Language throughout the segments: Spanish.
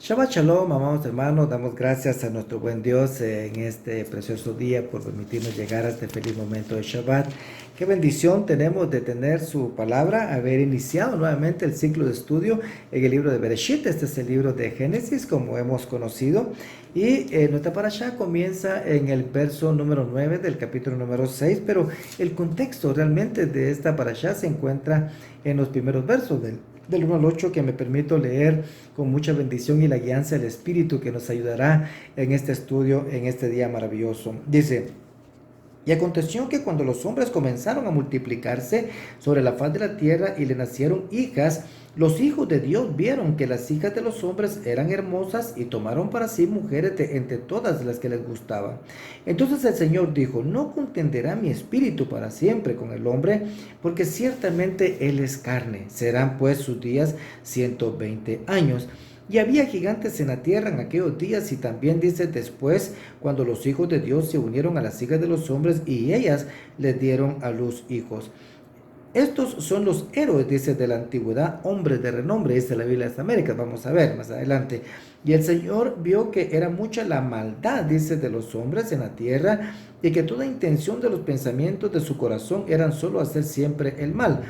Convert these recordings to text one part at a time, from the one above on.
Shabbat Shalom, amados hermanos, damos gracias a nuestro buen Dios en este precioso día por permitirnos llegar a este feliz momento de Shabbat. Qué bendición tenemos de tener su palabra, haber iniciado nuevamente el ciclo de estudio en el libro de Bereshit. Este es el libro de Génesis, como hemos conocido, y nuestra parashá comienza en el verso número 9 del capítulo número 6, pero el contexto realmente de esta parashá se encuentra en los primeros versos del 1 al 8, que me permito leer con mucha bendición y la guianza del Espíritu que nos ayudará en este estudio, en este día maravilloso. Dice: y aconteció que cuando los hombres comenzaron a multiplicarse sobre la faz de la tierra y le nacieron hijas, los hijos de Dios vieron que las hijas de los hombres eran hermosas y tomaron para sí mujeres de entre todas las que les gustaban. Entonces el Señor dijo: no contenderá mi espíritu para siempre con el hombre, porque ciertamente él es carne. Serán pues sus días 120 años. Y había gigantes en la tierra en aquellos días, y también dice después, cuando los hijos de Dios se unieron a las hijas de los hombres, y ellas les dieron a luz hijos. Estos son los héroes, dice, de la antigüedad, hombres de renombre, dice la Biblia de las Américas. Vamos a ver más adelante. Y el Señor vio que era mucha la maldad, dice, de los hombres en la tierra, y que toda intención de los pensamientos de su corazón eran solo hacer siempre el mal.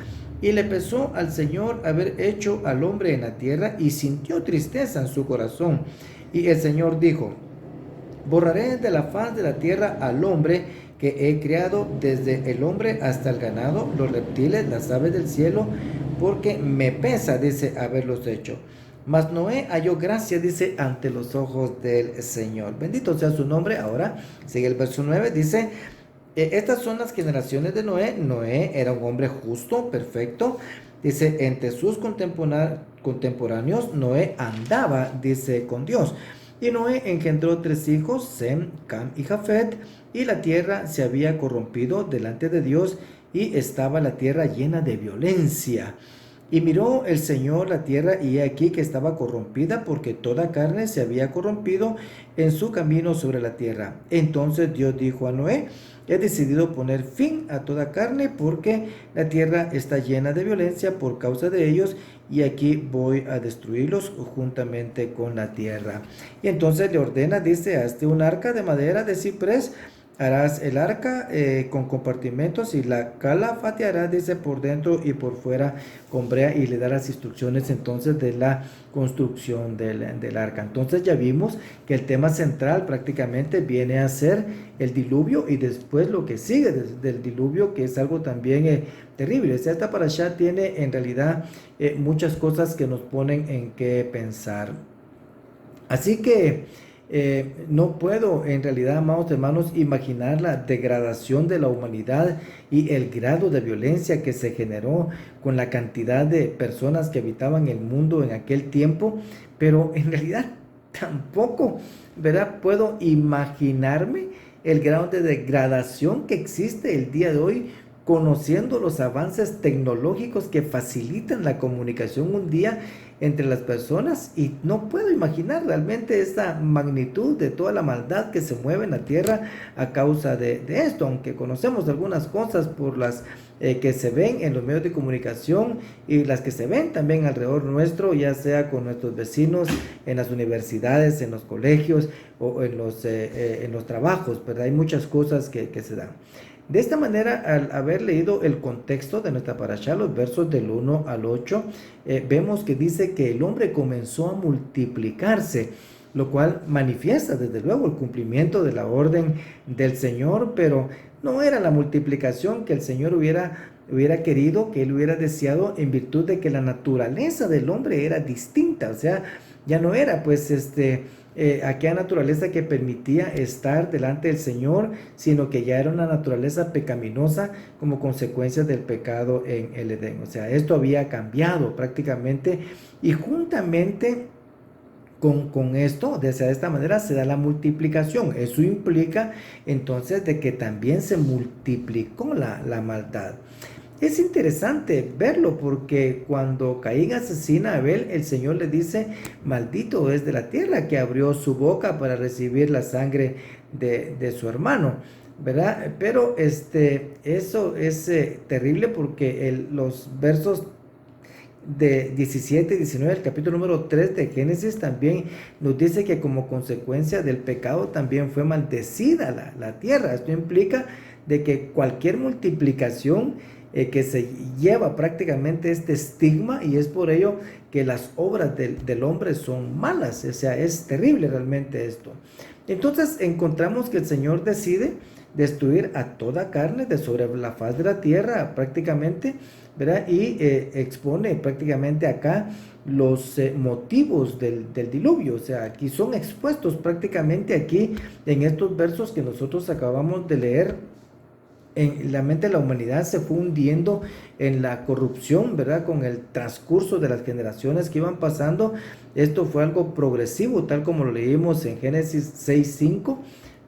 Y le pesó al Señor haber hecho al hombre en la tierra, y sintió tristeza en su corazón. Y el Señor dijo: borraré de la faz de la tierra al hombre que he creado, desde el hombre hasta el ganado, los reptiles, las aves del cielo, porque me pesa, dice, haberlos hecho. Mas Noé halló gracia, dice, ante los ojos del Señor. Bendito sea su nombre. Ahora sigue el verso 9, dice: estas son las generaciones de Noé. Noé era un hombre justo, perfecto. Dice: entre sus contemporáneos, Noé andaba, dice, con Dios. Y Noé engendró 3 hijos, Sem, Cam y Jafet, y la tierra se había corrompido delante de Dios, y estaba la tierra llena de violencia. Y miró el Señor la tierra, y he aquí que estaba corrompida, porque toda carne se había corrompido en su camino sobre la tierra. Entonces Dios dijo a Noé: he decidido poner fin a toda carne, porque la tierra está llena de violencia por causa de ellos, y aquí voy a destruirlos juntamente con la tierra. Y entonces le ordena, dice: hazte un arca de madera de ciprés. Harás el arca con compartimentos, y la calafatearás, dice, por dentro y por fuera con brea, y le da las instrucciones entonces de la construcción del arca. Entonces ya vimos que el tema central prácticamente viene a ser el diluvio, y después lo que sigue del diluvio, que es algo también terrible. O sea, esta parashá tiene en realidad muchas cosas que nos ponen en qué pensar. Así que no puedo en realidad, amados hermanos, imaginar la degradación de la humanidad y el grado de violencia que se generó con la cantidad de personas que habitaban el mundo en aquel tiempo, pero en realidad tampoco, ¿verdad?, puedo imaginarme el grado de degradación que existe el día de hoy, conociendo los avances tecnológicos que facilitan la comunicación un día entre las personas, y no puedo imaginar realmente esta magnitud de toda la maldad que se mueve en la tierra a causa de esto, aunque conocemos algunas cosas por las que se ven en los medios de comunicación, y las que se ven también alrededor nuestro, ya sea con nuestros vecinos, en las universidades, en los colegios o en los trabajos, ¿verdad? Hay muchas cosas que se dan. De esta manera, al haber leído el contexto de nuestra parashá, los versos del 1 al 8, vemos que dice que el hombre comenzó a multiplicarse, lo cual manifiesta desde luego el cumplimiento de la orden del Señor, pero no era la multiplicación que el Señor hubiera querido, que él hubiera deseado, en virtud de que la naturaleza del hombre era distinta. O sea, ya no era pues aquella naturaleza que permitía estar delante del Señor, sino que ya era una naturaleza pecaminosa como consecuencia del pecado en el Edén. O sea, esto había cambiado prácticamente, y juntamente con esto, de esta manera se da la multiplicación. Eso implica entonces de que también se multiplicó la maldad. Es interesante verlo, porque cuando Caín asesina a Abel, el Señor le dice: maldito es de la tierra que abrió su boca para recibir la sangre de su hermano, ¿verdad? Pero eso es terrible, porque los versos de 17 y 19, el capítulo número 3 de Génesis también nos dice que como consecuencia del pecado también fue maldecida la tierra. Esto implica de que cualquier multiplicación que se lleva prácticamente este estigma, y es por ello que las obras del hombre son malas. O sea, es terrible realmente esto. Entonces encontramos que el Señor decide destruir a toda carne de sobre la faz de la tierra prácticamente, ¿verdad? Y expone prácticamente acá los motivos del diluvio. O sea, aquí son expuestos prácticamente aquí en estos versos que nosotros acabamos de leer. En la mente de la humanidad se fue hundiendo en la corrupción, ¿verdad? Con el transcurso de las generaciones que iban pasando. Esto fue algo progresivo, tal como lo leímos en Génesis 6:5,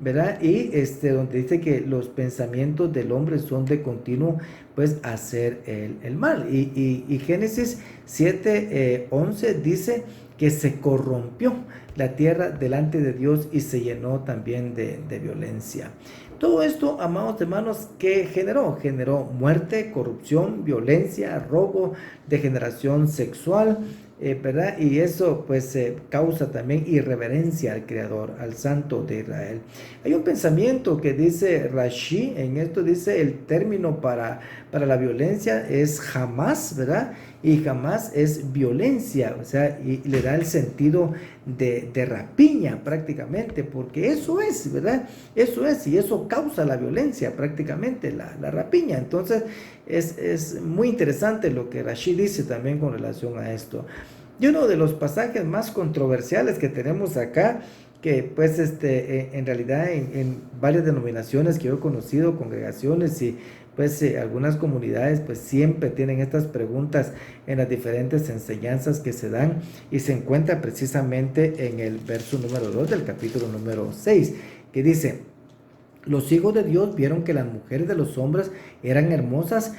¿verdad? Y donde dice que los pensamientos del hombre son de continuo, pues, hacer el mal. Y Génesis 7:11 dice que se corrompió la tierra delante de Dios y se llenó también de violencia. Todo esto, amados hermanos, ¿qué generó? Generó muerte, corrupción, violencia, robo, degeneración sexual, ¿verdad? Y eso pues causa también irreverencia al Creador, al Santo de Israel. Hay un pensamiento que dice Rashi, en esto dice el término para la violencia es jamás, ¿verdad? Y jamás es violencia, o sea, y le da el sentido de rapiña prácticamente, porque eso es, ¿verdad? Eso es, y eso causa la violencia prácticamente, la rapiña. Entonces es muy interesante lo que Rashi dice también con relación a esto. Y uno de los pasajes más controversiales que tenemos acá, que pues en realidad en varias denominaciones que yo he conocido, congregaciones y pues algunas comunidades pues siempre tienen estas preguntas en las diferentes enseñanzas que se dan, y se encuentra precisamente en el verso número 2 del capítulo número 6, que dice: los hijos de Dios vieron que las mujeres de los hombres eran hermosas,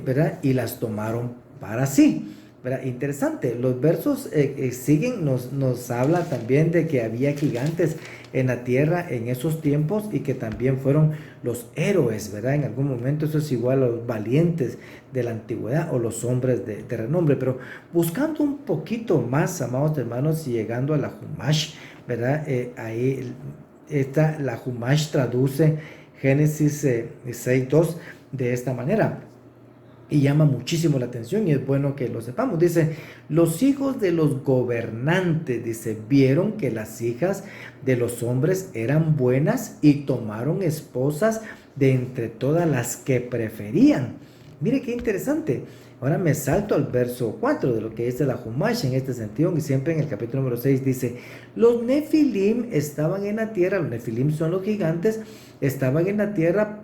¿verdad? Y las tomaron para sí. ¿Verdad? Interesante, los versos siguen, nos habla también de que había gigantes en la tierra en esos tiempos y que también fueron los héroes, ¿verdad? En algún momento eso es igual a los valientes de la antigüedad o los hombres de renombre. Pero buscando un poquito más, amados hermanos, y llegando a la Humash, ¿verdad? Ahí la Humash traduce Génesis 6:2 de esta manera. Y llama muchísimo la atención y es bueno que lo sepamos. Dice: los hijos de los gobernantes, dice, vieron que las hijas de los hombres eran buenas y tomaron esposas de entre todas las que preferían. Mire qué interesante. Ahora me salto al verso 4 de lo que dice la Humash en este sentido, y siempre en el capítulo número 6 dice: los Nefilim estaban en la tierra, los Nefilim son los gigantes, estaban en la tierra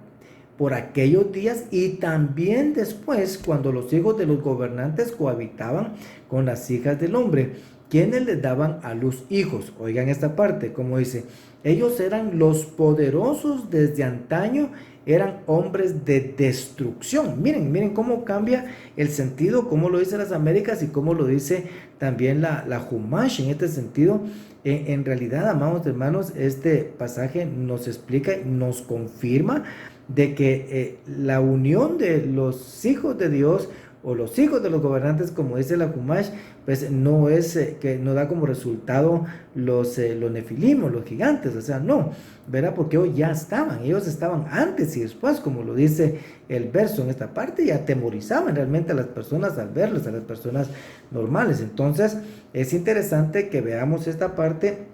por aquellos días y también después, cuando los hijos de los gobernantes cohabitaban con las hijas del hombre, quienes les daban a luz hijos. Oigan esta parte, como dice: ellos eran los poderosos desde antaño, eran hombres de destrucción. Miren cómo cambia el sentido, cómo lo dice las Américas y cómo lo dice también la Humash en este sentido. En realidad, amados hermanos, este pasaje nos explica, nos confirma de que la unión de los hijos de Dios o los hijos de los gobernantes, como dice la Humash, pues no es que no da como resultado los nefilim o los gigantes, o sea, no, ¿verdad? Porque ellos estaban antes y después, como lo dice el verso en esta parte, y atemorizaban realmente a las personas al verlos, a las personas normales. Entonces es interesante que veamos esta parte,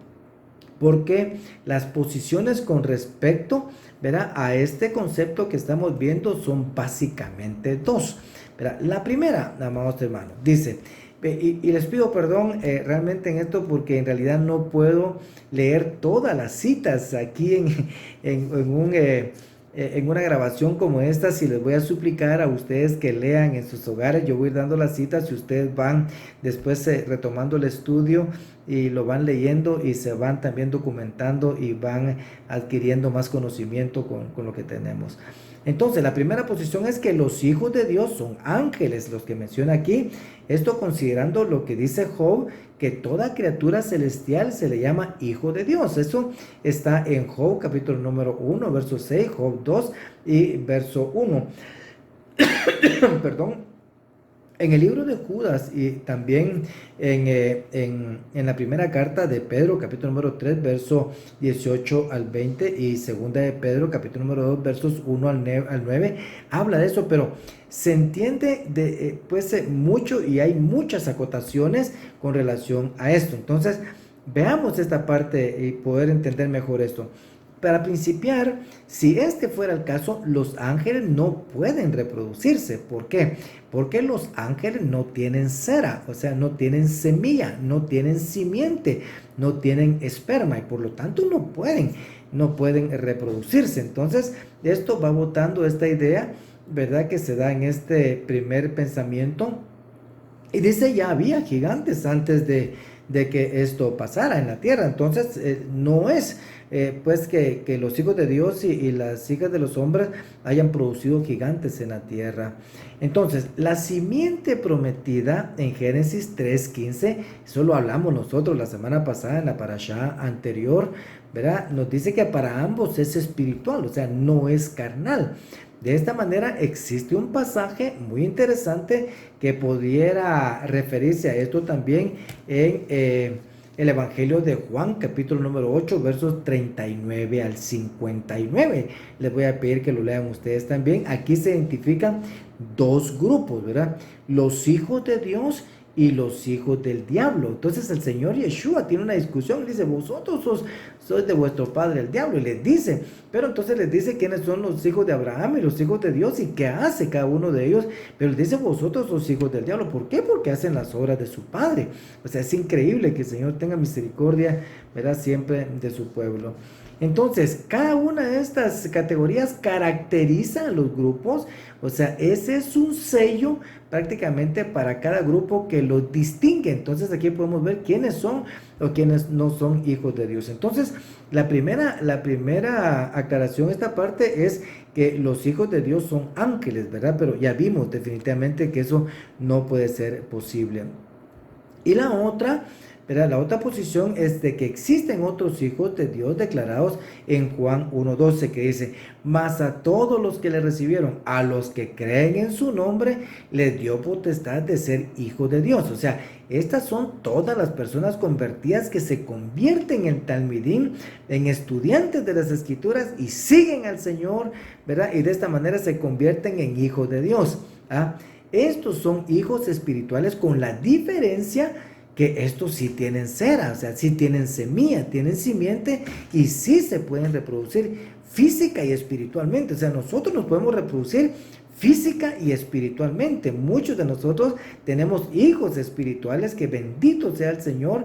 porque las posiciones con respecto, ¿verdad?, a este concepto que estamos viendo son básicamente dos, ¿verdad? La primera, amados hermanos, dice, y les pido perdón realmente en esto, porque en realidad no puedo leer todas las citas aquí en una grabación como esta. Si les voy a suplicar a ustedes que lean en sus hogares, yo voy a ir dando las citas y ustedes van después retomando el estudio y lo van leyendo y se van también documentando y van adquiriendo más conocimiento con lo que tenemos. Entonces, la primera posición es que los hijos de Dios son ángeles, los que menciona aquí. Esto considerando lo que dice Job, que toda criatura celestial se le llama hijo de Dios. Eso está en Job capítulo número 1, verso 6, Job 2 y verso 1. Perdón. En el libro de Judas y también en la primera carta de Pedro, capítulo número 3, verso 18 al 20, y segunda de Pedro, capítulo número 2, versos 1 al 9, habla de eso, pero se entiende mucho y hay muchas acotaciones con relación a esto. Entonces, veamos esta parte y poder entender mejor esto. Para principiar, si este fuera el caso, los ángeles no pueden reproducirse. ¿Por qué? Porque los ángeles no tienen cera, o sea, no tienen semilla, no tienen simiente, no tienen esperma y por lo tanto no pueden reproducirse. Entonces, esto va botando esta idea, ¿verdad? Que se da en este primer pensamiento. Y dice, ya había gigantes antes de que esto pasara en la tierra. Entonces, no es pues que los hijos de Dios y las hijas de los hombres hayan producido gigantes en la tierra. Entonces, la simiente prometida en Génesis 3:15, eso lo hablamos nosotros la semana pasada en la parashá anterior, ¿verdad? Nos dice que para ambos es espiritual, o sea, no es carnal. De esta manera existe un pasaje muy interesante que pudiera referirse a esto también en el Evangelio de Juan, capítulo número 8, versos 39 al 59. Les voy a pedir que lo lean ustedes también. Aquí se identifican dos grupos, ¿verdad? Los hijos de Dios y los hijos del diablo. Entonces el Señor Yeshua tiene una discusión, dice, vosotros sois de vuestro padre el diablo, y les dice, pero entonces les dice quiénes son los hijos de Abraham y los hijos de Dios y qué hace cada uno de ellos, pero les dice, vosotros sois hijos del diablo. ¿Por qué? Porque hacen las obras de su padre. O sea, es increíble que el Señor tenga misericordia, ¿verdad? Siempre de su pueblo. Entonces, cada una de estas categorías caracteriza a los grupos, o sea, ese es un sello prácticamente para cada grupo que los distingue. Entonces, aquí podemos ver quiénes son o quiénes no son hijos de Dios. Entonces, la primera aclaración, esta parte es que los hijos de Dios son ángeles, ¿verdad? Pero ya vimos definitivamente que eso no puede ser posible. Y la otra posición es de que existen otros hijos de Dios declarados en Juan 1:12, que dice, mas a todos los que le recibieron, a los que creen en su nombre, les dio potestad de ser hijos de Dios. O sea, estas son todas las personas convertidas que se convierten en talmidín, en estudiantes de las escrituras y siguen al Señor, ¿verdad? Y de esta manera se convierten en hijos de Dios. Estos son hijos espirituales, con la diferencia que estos sí tienen cera, o sea, sí tienen semilla, tienen simiente y sí se pueden reproducir física y espiritualmente. O sea, nosotros nos podemos reproducir física y espiritualmente. Muchos de nosotros tenemos hijos espirituales que, bendito sea el Señor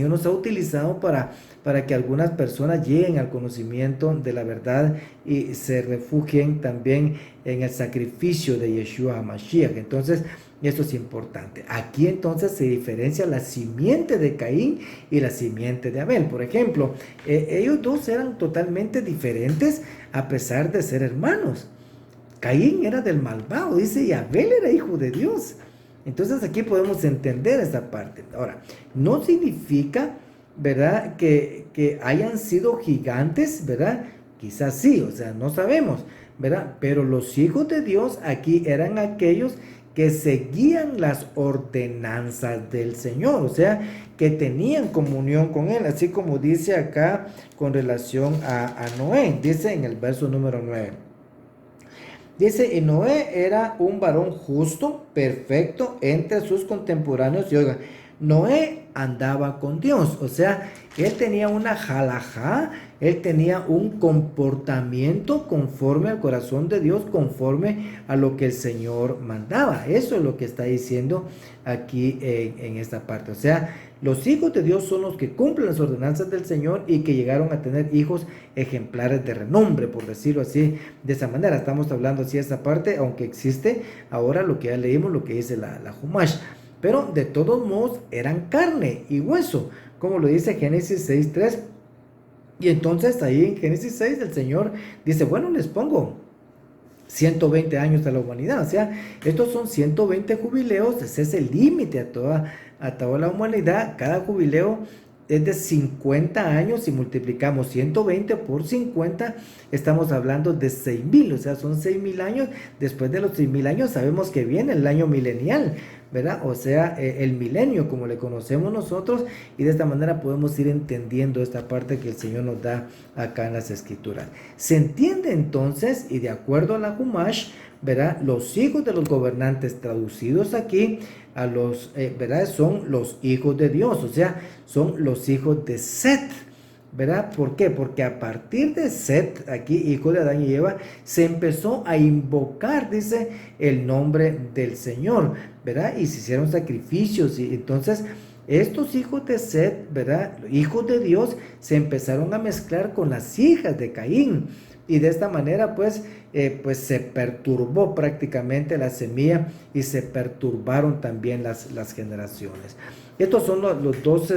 nos ha utilizado para que algunas personas lleguen al conocimiento de la verdad y se refugien también en el sacrificio de Yeshua HaMashiach. Entonces, esto es importante. Aquí entonces se diferencia la simiente de Caín y la simiente de Abel. Por ejemplo, ellos dos eran totalmente diferentes a pesar de ser hermanos. Caín era del malvado, dice, y Abel era hijo de Dios. Entonces aquí podemos entender esa parte. Ahora, no significa, ¿verdad?, que hayan sido gigantes, ¿verdad? Quizás sí, o sea, no sabemos, ¿verdad? Pero los hijos de Dios aquí eran aquellos que seguían las ordenanzas del Señor, o sea, que tenían comunión con Él, así como dice acá con relación a Noé, dice en el verso número 9. Dice, y Noé era un varón justo, perfecto entre sus contemporáneos, y oigan, Noé andaba con Dios, o sea, él tenía una halajá, él tenía un comportamiento conforme al corazón de Dios, conforme a lo que el Señor mandaba. Eso es lo que está diciendo aquí en esta parte. O sea, los hijos de Dios son los que cumplen las ordenanzas del Señor y que llegaron a tener hijos ejemplares de renombre, por decirlo así, de esa manera. Estamos hablando así de esa parte, aunque existe ahora lo que ya leímos, lo que dice la Humash. Pero de todos modos eran carne y hueso, como lo dice Génesis 6:3. Y entonces ahí en Génesis 6 el Señor dice, bueno, les pongo 120 años a la humanidad. O sea, estos son 120 jubileos, ese es el límite a toda la humanidad. Cada jubileo es de 50 años. Si multiplicamos 120 por 50, estamos hablando de 6,000, o sea, son 6,000 años. Después de los 6,000 años sabemos que viene el año milenial, ¿verdad? O sea, el milenio como le conocemos nosotros, y de esta manera podemos ir entendiendo esta parte que el Señor nos da acá en las Escrituras. Se entiende entonces, y de acuerdo a la Humash, ¿verdad? Los hijos de los gobernantes traducidos aquí a los, ¿verdad? Son los hijos de Dios, o sea, son los hijos de Set, ¿verdad? ¿Por qué? Porque a partir de Set, aquí hijo de Adán y Eva, se empezó a invocar, dice, el nombre del Señor, ¿verdad? Y se hicieron sacrificios, y entonces estos hijos de Set, ¿verdad? Hijos de Dios, se empezaron a mezclar con las hijas de Caín, y de esta manera pues se perturbó prácticamente la semilla, y se perturbaron también las generaciones. Estos son los dos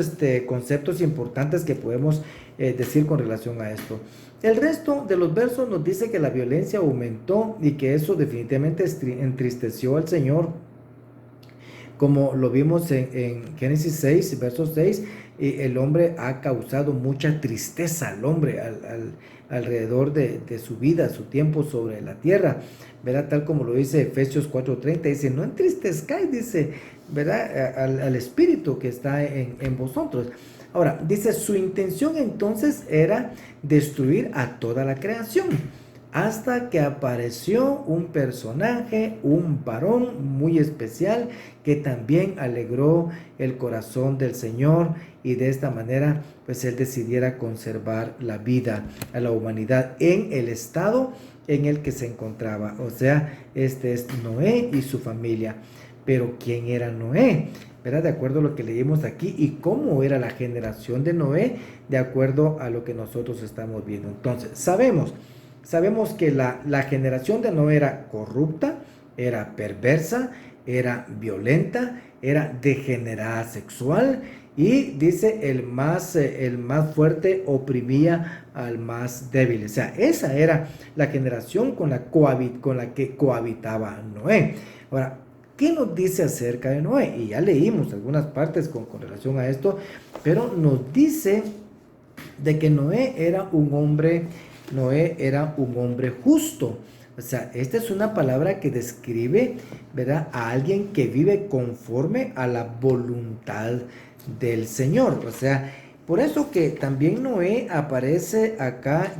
conceptos importantes que podemos decir con relación a esto. El resto de los versos nos dice que la violencia aumentó y que eso definitivamente entristeció al Señor, como lo vimos en Génesis 6, verso 6. El hombre ha causado mucha tristeza al hombre alrededor de su vida, su tiempo sobre la tierra, ¿verdad? Tal como lo dice Efesios 4:30, dice, no entristezcáis, dice, ¿verdad? Al espíritu que está en vosotros. Ahora, dice, su intención entonces era destruir a toda la creación, hasta que apareció un personaje, un varón muy especial, que también alegró el corazón del Señor, y de esta manera pues él decidiera conservar la vida a la humanidad en el estado en el que se encontraba. O sea, este es Noé y su familia. Pero ¿quién era Noé? ¿Verdad? De acuerdo a lo que leímos aquí, y cómo era la generación de Noé, de acuerdo a lo que nosotros estamos viendo. Entonces, sabemos que la generación de Noé era corrupta, era perversa, era violenta, era degenerada sexual, y dice el más fuerte oprimía al más débil. O sea, esa era la generación con la que cohabitaba Noé. Ahora, ¿qué nos dice acerca de Noé? Y ya leímos algunas partes con relación a esto, pero nos dice de que Noé era un hombre justo. O sea, esta es una palabra que describe, ¿verdad?, a alguien que vive conforme a la voluntad del Señor. O sea, por eso que también Noé aparece acá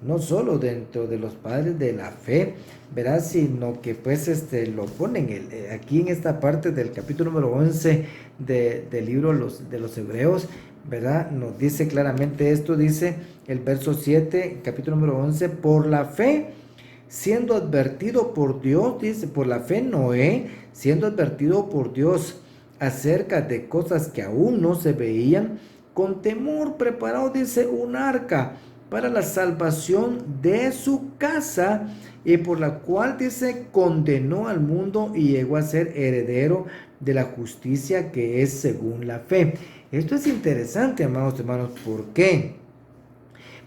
no solo dentro de los padres de la fe, ¿verdad?, sino que pues lo ponen aquí en esta parte del capítulo número 11 del libro de los Hebreos, ¿verdad? Nos dice claramente esto, dice el verso 7, capítulo número 11, por la fe, siendo advertido por Dios, dice, por la fe Noé, siendo advertido por Dios acerca de cosas que aún no se veían, con temor preparó, dice, un arca para la salvación de su casa, y por la cual, dice, condenó al mundo y llegó a ser heredero de la justicia que es según la fe. Esto es interesante, amados hermanos. ¿Por qué?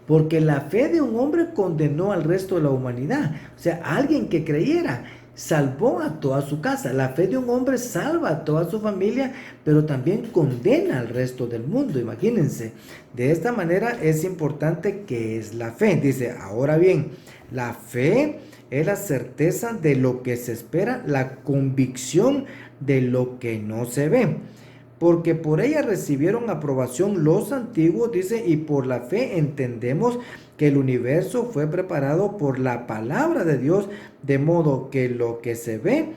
Porque la fe de un hombre condenó al resto de la humanidad. O sea, alguien que creyera salvó a toda su casa. La fe de un hombre salva a toda su familia, pero también condena al resto del mundo. Imagínense. De esta manera es importante que es la fe. Dice, ahora bien, la fe es la certeza de lo que se espera, la convicción de lo que no se ve. Porque por ella recibieron aprobación los antiguos, dice, y por la fe entendemos que el universo fue preparado por la palabra de Dios, de modo que lo que se ve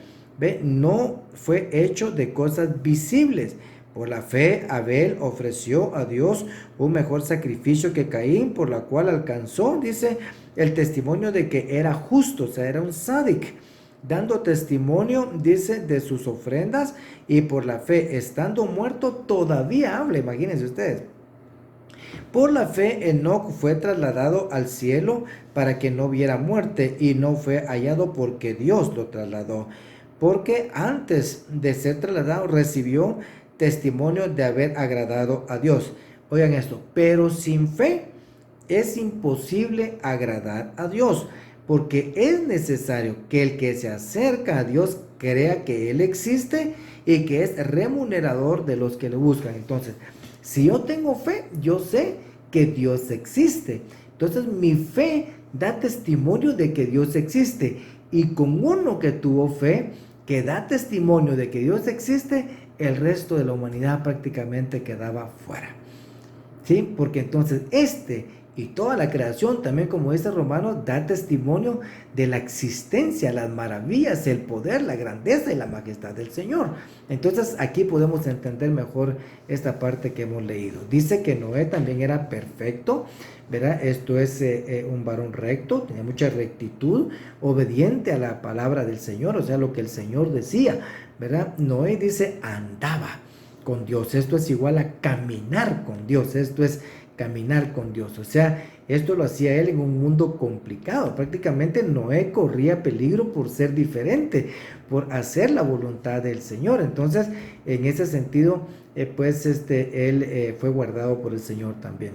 no fue hecho de cosas visibles. Por la fe Abel ofreció a Dios un mejor sacrificio que Caín, por la cual alcanzó, dice, el testimonio de que era justo, o sea, era un sádic, dando testimonio, dice, de sus ofrendas, y por la fe, estando muerto, todavía habla. Imagínense ustedes. Por la fe, Enoc fue trasladado al cielo para que no viera muerte, y no fue hallado porque Dios lo trasladó. Porque antes de ser trasladado recibió testimonio de haber agradado a Dios. Oigan esto, pero sin fe es imposible agradar a Dios, porque es necesario que el que se acerca a Dios crea que Él existe y que es remunerador de los que le buscan. Entonces, Si yo tengo fe, yo sé que Dios existe. Entonces mi fe da testimonio de que Dios existe. Y con uno que tuvo fe, que da testimonio de que Dios existe, el resto de la humanidad prácticamente quedaba fuera. ¿Sí? Porque entonces y toda la creación, también como dice Romanos, da testimonio de la existencia, las maravillas, el poder, la grandeza y la majestad del Señor. Entonces aquí podemos entender mejor esta parte que hemos leído. Dice que Noé también era perfecto, ¿verdad? Esto es un varón recto, tenía mucha rectitud, obediente a la palabra del Señor, o sea, lo que el Señor decía, ¿verdad? Noé dice, andaba con Dios. Esto es igual a caminar con Dios. Esto es caminar con Dios. O sea, esto lo hacía él en un mundo complicado. Prácticamente Noé corría peligro por ser diferente, por hacer la voluntad del Señor. Entonces, en ese sentido, él fue guardado por el Señor también.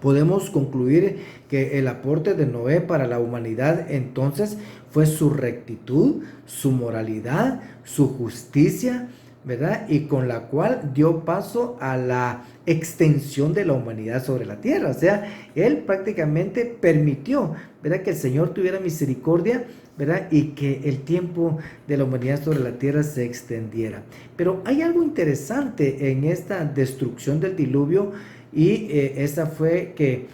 Podemos concluir que el aporte de Noé para la humanidad entonces fue su rectitud, su moralidad, su justicia, ¿verdad? Y con la cual dio paso a la extensión de la humanidad sobre la tierra. O sea, él prácticamente permitió, ¿verdad?, que el Señor tuviera misericordia, ¿verdad?, y que el tiempo de la humanidad sobre la tierra se extendiera. Pero hay algo interesante en esta destrucción del diluvio, y esa fue que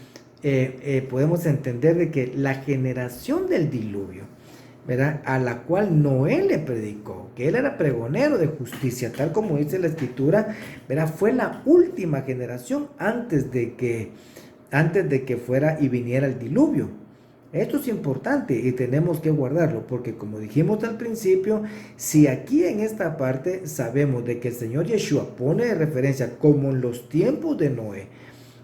podemos entender de que la generación del diluvio, ¿verdad?, a la cual Noé le predicó, que él era pregonero de justicia, tal como dice la escritura, ¿verdad?, fue la última generación antes de que fuera y viniera el diluvio. Esto es importante y tenemos que guardarlo, porque como dijimos al principio, si aquí en esta parte sabemos de que el Señor Yeshua pone de referencia como en los tiempos de Noé,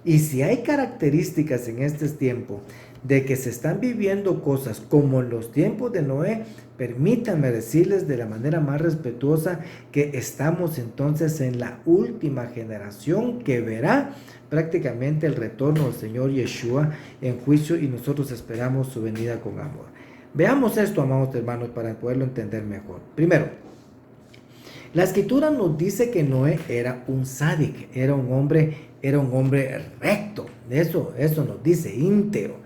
y si hay características en este tiempo de que se están viviendo cosas como en los tiempos de Noé, permítanme decirles de la manera más respetuosa que estamos entonces en la última generación que verá prácticamente el retorno del Señor Yeshua en juicio, y nosotros esperamos su venida con amor. Veamos esto, amados hermanos, para poderlo entender mejor. Primero, la escritura nos dice que Noé era un sádic, era un hombre recto. Eso nos dice, íntegro.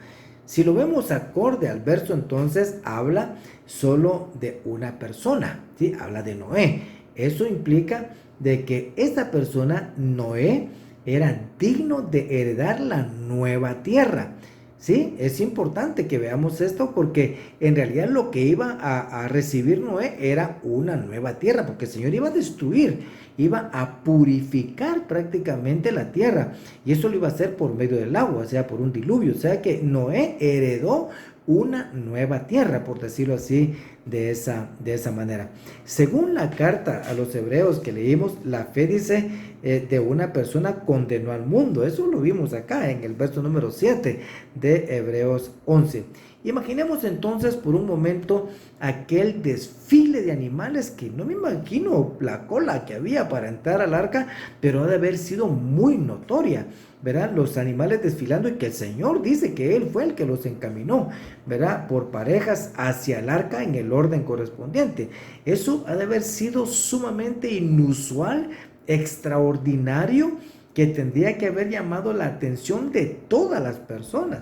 Si lo vemos acorde al verso, entonces habla solo de una persona, ¿sí? Habla de Noé. Eso implica de que esta persona, Noé, era digno de heredar la nueva tierra. ¿Sí? Es importante que veamos esto, porque en realidad lo que iba a recibir Noé era una nueva tierra, porque el Señor iba a destruir, iba a purificar prácticamente la tierra, y eso lo iba a hacer por medio del agua, o sea, por un diluvio. O sea que Noé heredó una nueva tierra, por decirlo así, de esa manera. Según la carta a los hebreos que leímos, la fe dice de una persona condenó al mundo. Eso lo vimos acá en el verso número 7 de Hebreos 11. Imaginemos entonces por un momento aquel desfile de animales, que no me imagino la cola que había para entrar al arca, pero ha de haber sido muy notoria, ¿verdad? Los animales desfilando, y que el Señor dice que Él fue el que los encaminó, ¿verdad?, por parejas hacia el arca en el orden correspondiente. Eso ha de haber sido sumamente inusual, extraordinario, que tendría que haber llamado la atención de todas las personas,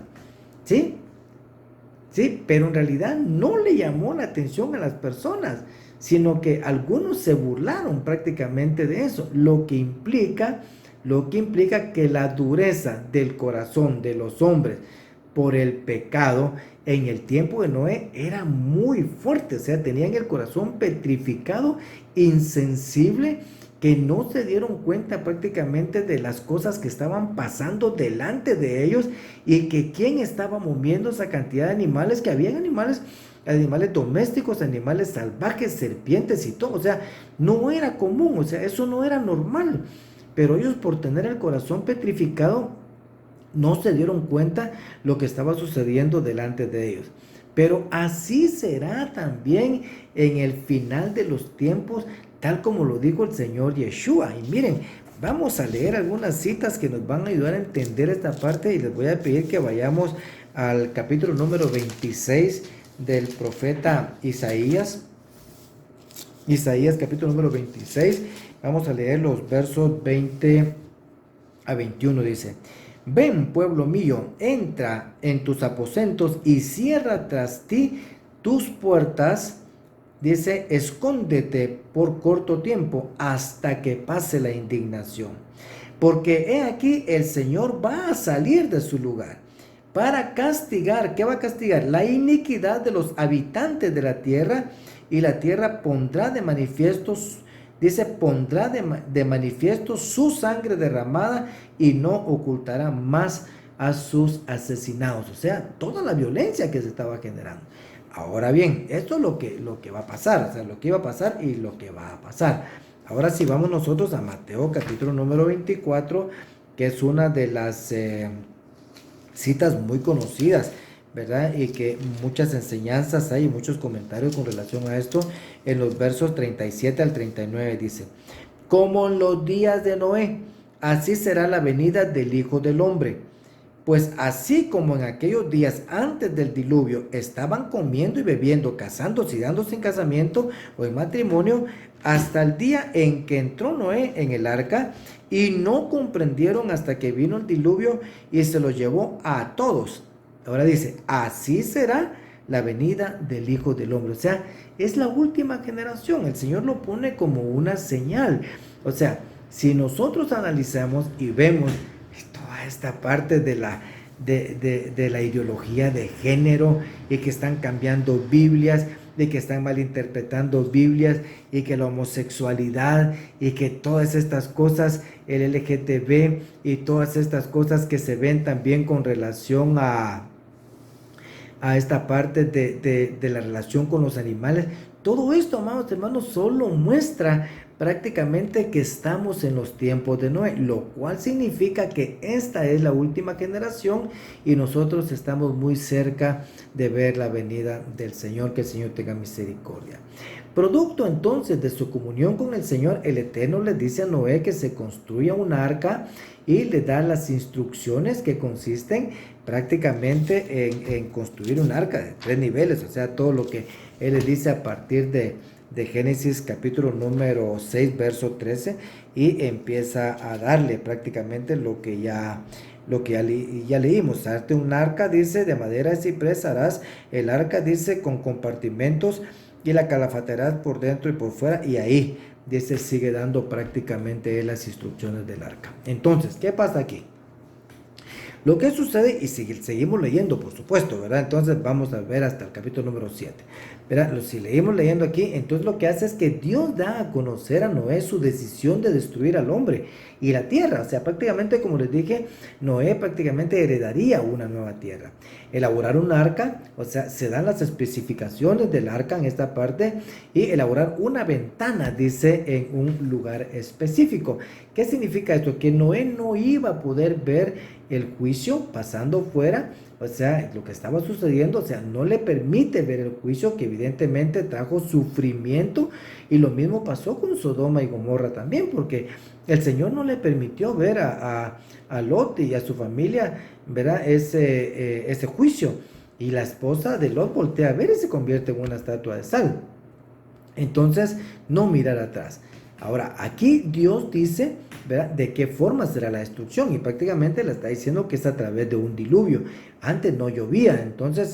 ¿sí? Sí, pero en realidad no le llamó la atención a las personas, sino que algunos se burlaron prácticamente de eso, lo que implica que la dureza del corazón de los hombres por el pecado en el tiempo de Noé era muy fuerte. O sea, tenían el corazón petrificado, insensible, que no se dieron cuenta prácticamente de las cosas que estaban pasando delante de ellos, y que quién estaba moviendo esa cantidad de animales, que habían animales domésticos, animales salvajes, serpientes y todo. O sea, no era común, o sea, eso no era normal. Pero ellos, por tener el corazón petrificado, no se dieron cuenta lo que estaba sucediendo delante de ellos. Pero así será también en el final de los tiempos, tal como lo dijo el Señor Yeshua. Y miren, vamos a leer algunas citas que nos van a ayudar a entender esta parte, y les voy a pedir que vayamos al capítulo número 26 del profeta Isaías. Isaías capítulo número 26. Vamos a leer los versos 20 a 21 dice: ven, pueblo mío, entra en tus aposentos y cierra tras ti tus puertas. Dice: escóndete por corto tiempo hasta que pase la indignación. Porque he aquí el Señor va a salir de su lugar para castigar. ¿Qué va a castigar? La iniquidad de los habitantes de la tierra, y la tierra pondrá de manifiesto, dice, pondrá de manifiesto su sangre derramada y no ocultará más a sus asesinados. O sea, toda la violencia que se estaba generando. Ahora bien, esto es lo que va a pasar, o sea, lo que iba a pasar y lo que va a pasar. Ahora sí, vamos nosotros a Mateo capítulo número 24, que es una de las citas muy conocidas, ¿verdad? Y que muchas enseñanzas hay, muchos comentarios con relación a esto. En los versos 37 al 39 dice: como en los días de Noé, así será la venida del Hijo del Hombre. Pues así como en aquellos días antes del diluvio estaban comiendo y bebiendo, casándose y dándose en casamiento o en matrimonio, hasta el día en que entró Noé en el arca, y no comprendieron hasta que vino el diluvio y se los llevó a todos. Ahora dice: así será la venida del Hijo del Hombre. O sea, es la última generación. El Señor lo pone como una señal. O sea, si nosotros analizamos y vemos toda esta parte de la ideología de género, y que están cambiando Biblias, de que están malinterpretando Biblias, y que la homosexualidad y que todas estas cosas, el LGTB y todas estas cosas que se ven también con relación a esta parte de la relación con los animales. Todo esto, amados hermanos, solo muestra prácticamente que estamos en los tiempos de Noé, lo cual significa que esta es la última generación y nosotros estamos muy cerca de ver la venida del Señor. Que el Señor tenga misericordia. Producto entonces de su comunión con el Señor, el Eterno le dice a Noé que se construya un arca y le da las instrucciones que consisten prácticamente en construir un arca de 3 niveles, o sea, todo lo que él le dice a partir de Génesis capítulo número 6, verso 13, y empieza a darle prácticamente lo que ya leímos. Hazte un arca, dice, de madera de ciprés harás el arca, dice, con compartimentos, y la calafatearás por dentro y por fuera, y ahí, dice, sigue dando prácticamente las instrucciones del arca. Entonces, ¿qué pasa aquí? Lo que sucede, y seguimos leyendo, por supuesto, ¿verdad? Entonces vamos a ver hasta el capítulo número 7. ¿Verdad? Si leímos leyendo aquí, entonces lo que hace es que Dios da a conocer a Noé su decisión de destruir al hombre y la tierra. O sea, prácticamente, como les dije, Noé prácticamente heredaría una nueva tierra. Elaborar un arca, o sea, se dan las especificaciones del arca en esta parte, y elaborar una ventana, dice, en un lugar específico. ¿Qué significa esto? Que Noé no iba a poder ver el juicio pasando fuera, o sea, lo que estaba sucediendo, o sea, no le permite ver el juicio, que evidentemente trajo sufrimiento, y lo mismo pasó con Sodoma y Gomorra también, porque el Señor no le permitió ver a Lot y a su familia, ¿verdad? Ese juicio, y la esposa de Lot voltea a ver y se convierte en una estatua de sal. Entonces, no mirar atrás. Ahora, aquí Dios dice, ¿verdad?, de qué forma será la destrucción, y prácticamente le está diciendo que es a través de un diluvio. Antes no llovía, entonces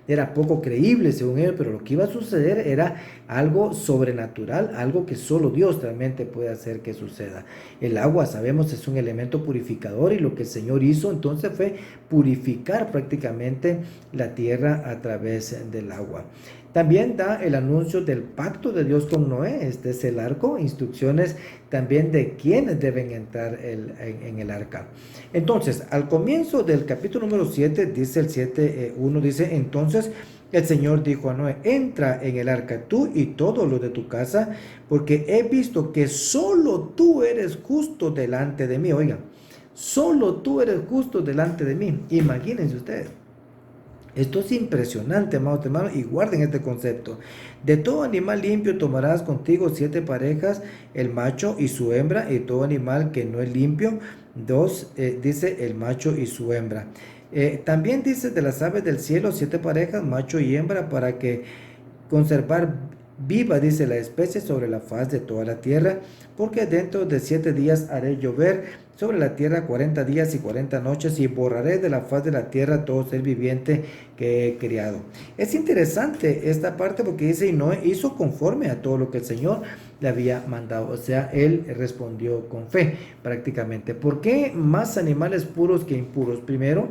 era poco creíble según él, pero lo que iba a suceder era algo sobrenatural, algo que solo Dios realmente puede hacer que suceda. El agua, sabemos, es un elemento purificador, y lo que el Señor hizo entonces fue purificar prácticamente la tierra a través del agua. También da el anuncio del pacto de Dios con Noé. Este es el arco, instrucciones también de quiénes deben entrar en el arca. Entonces, al comienzo del capítulo número 7, dice el 7:1, dice: entonces el Señor dijo a Noé: entra en el arca tú y todos los de tu casa, porque he visto que solo tú eres justo delante de mí. Oigan, solo tú eres justo delante de mí. Imagínense ustedes. Esto es impresionante, amados hermanos, y guarden este concepto. De todo animal limpio tomarás contigo 7 parejas, el macho y su hembra, y todo animal que no es limpio, 2, dice, el macho y su hembra. También dice de las aves del cielo 7 parejas, macho y hembra, para que conservar viva, dice, la especie sobre la faz de toda la tierra, porque dentro de 7 días haré llover sobre la tierra 40 días y 40 noches, y borraré de la faz de la tierra todo ser viviente que he criado. Es interesante esta parte porque dice, y Noé hizo conforme a todo lo que el Señor le había mandado. O sea, él respondió con fe prácticamente. ¿Por qué más animales puros que impuros? Primero,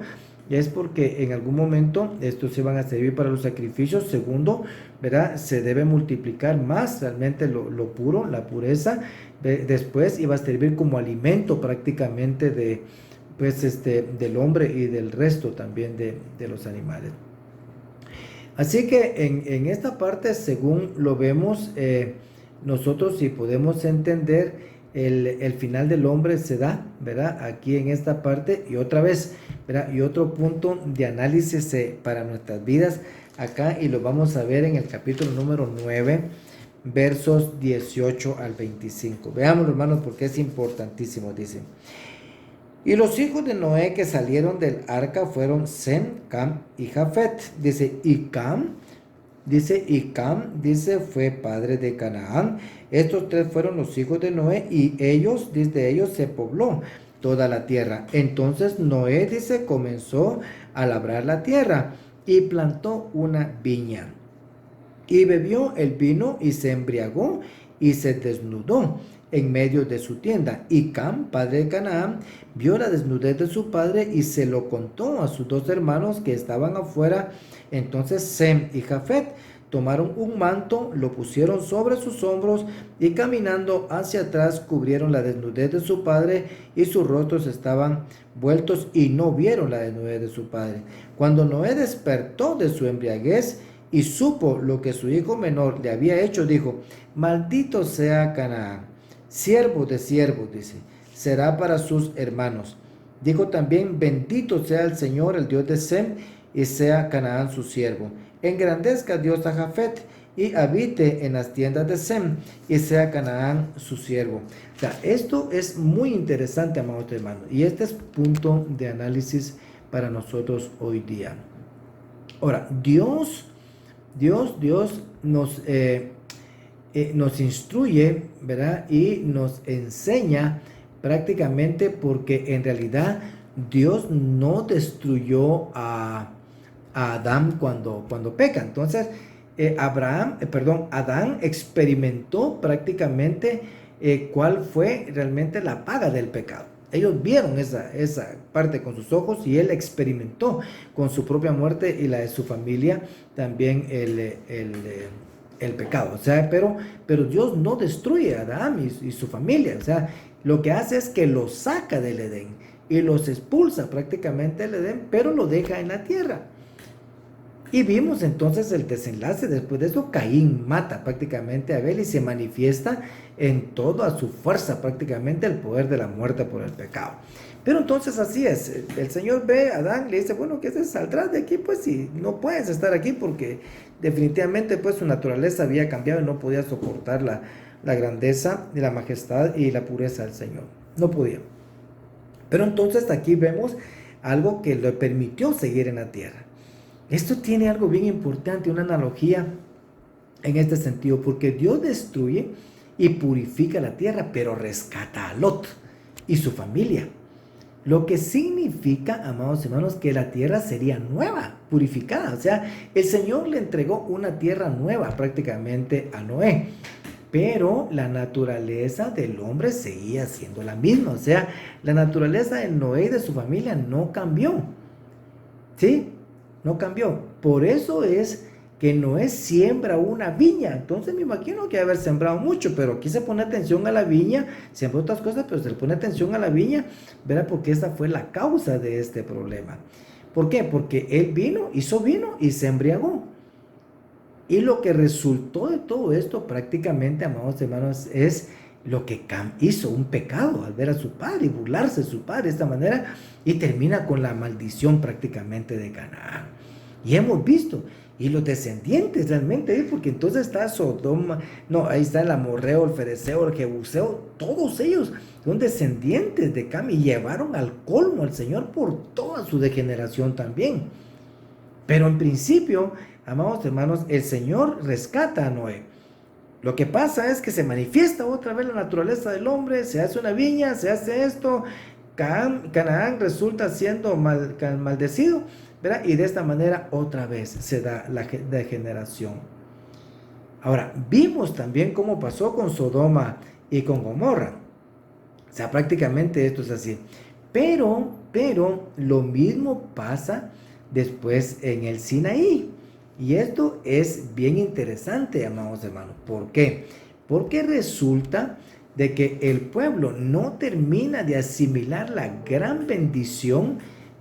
es porque en algún momento estos se van a servir para los sacrificios. Segundo, ¿verdad? Se debe multiplicar más realmente lo puro, la pureza. Después iba a servir como alimento prácticamente del hombre y del resto también de los animales. Así que en esta parte, según lo vemos, nosotros sí podemos entender el final del hombre se da, ¿verdad? Aquí en esta parte, y otra vez, ¿verdad? Y otro punto de análisis para nuestras vidas acá, y lo vamos a ver en el capítulo número 9, versos 18 al 25. Veamos, hermanos, porque es importantísimo, dice. Y los hijos de Noé que salieron del arca fueron Sem, Cam y Jafet. Y Cam, fue padre de Canaán. Estos tres fueron los hijos de Noé, y desde ellos se pobló toda la tierra. Entonces Noé, comenzó a labrar la tierra y plantó una viña. Y bebió el vino y se embriagó y se desnudó en medio de su tienda. Y Cam, padre de Canaán, vio la desnudez de su padre y se lo contó a sus dos hermanos que estaban afuera. Entonces Sem y Jafet tomaron un manto, lo pusieron sobre sus hombros y caminando hacia atrás cubrieron la desnudez de su padre, y sus rostros estaban vueltos y no vieron la desnudez de su padre. Cuando Noé despertó de su embriaguez y supo lo que su hijo menor le había hecho, dijo: maldito sea Canaán, siervo de siervos, será para sus hermanos. Dijo también: bendito sea el Señor, el Dios de Sem, y sea Canaán su siervo. Engrandezca Dios a Jafet y habite en las tiendas de Sem, y sea Canaán su siervo. O sea, esto es muy interesante, amados hermanos, y este es punto de análisis para nosotros hoy día. Ahora, Dios nos instruye, ¿verdad? Y nos enseña prácticamente, porque en realidad Dios no destruyó a Adán cuando peca. Entonces, Adán experimentó prácticamente cuál fue realmente la paga del pecado. Ellos vieron esa parte con sus ojos, y él experimentó con su propia muerte y la de su familia también el pecado. O sea, pero Dios no destruye a Adán y su familia. O sea, lo que hace es que los saca del Edén y los expulsa prácticamente del Edén, pero lo deja en la tierra. Y vimos entonces el desenlace. Después de eso, Caín mata prácticamente a Abel y se manifiesta en toda su fuerza prácticamente el poder de la muerte por el pecado. Pero entonces así es, el Señor ve a Adán, le dice: bueno, ¿qué se saldrás de aquí? Pues si no puedes estar aquí, porque definitivamente pues su naturaleza había cambiado y no podía soportar la grandeza y la majestad y la pureza del Señor. No podía. Pero entonces aquí vemos algo que le permitió seguir en la tierra. Esto tiene algo bien importante, una analogía en este sentido, porque Dios destruye y purifica la tierra, pero rescata a Lot y su familia. Lo que significa, amados hermanos, que la tierra sería nueva, purificada. O sea, el Señor le entregó una tierra nueva prácticamente a Noé, pero la naturaleza del hombre seguía siendo la misma. O sea, la naturaleza de Noé y de su familia no cambió. ¿Sí? No cambió. Por eso es que Noé siembra una viña. Entonces me imagino que haber sembrado mucho, pero aquí se pone atención a la viña. Sembró otras cosas, pero se le pone atención a la viña, ¿verdad? Porque esa fue la causa de este problema. ¿Por qué? Porque él hizo vino y se embriagó. Y lo que resultó de todo esto prácticamente, amados hermanos, es lo que Cam hizo, un pecado al ver a su padre y burlarse de su padre de esta manera, y termina con la maldición prácticamente de Canaán. Y hemos visto, y los descendientes realmente, porque entonces está Sodoma, no, ahí está el amorreo, el fereceo, el jebuseo, todos ellos son descendientes de Cam y llevaron al colmo al Señor por toda su degeneración también. Pero en principio, amados hermanos, el Señor rescata a Noé. Lo que pasa es que se manifiesta otra vez la naturaleza del hombre, se hace una viña, se hace esto, Canaán resulta siendo maldecido, ¿verdad? Y de esta manera otra vez se da la degeneración. Ahora, vimos también cómo pasó con Sodoma y con Gomorra. O sea, prácticamente esto es así. Pero lo mismo pasa después en el Sinaí. Y esto es bien interesante, amados hermanos. ¿Por qué? Porque resulta de que el pueblo no termina de asimilar la gran bendición,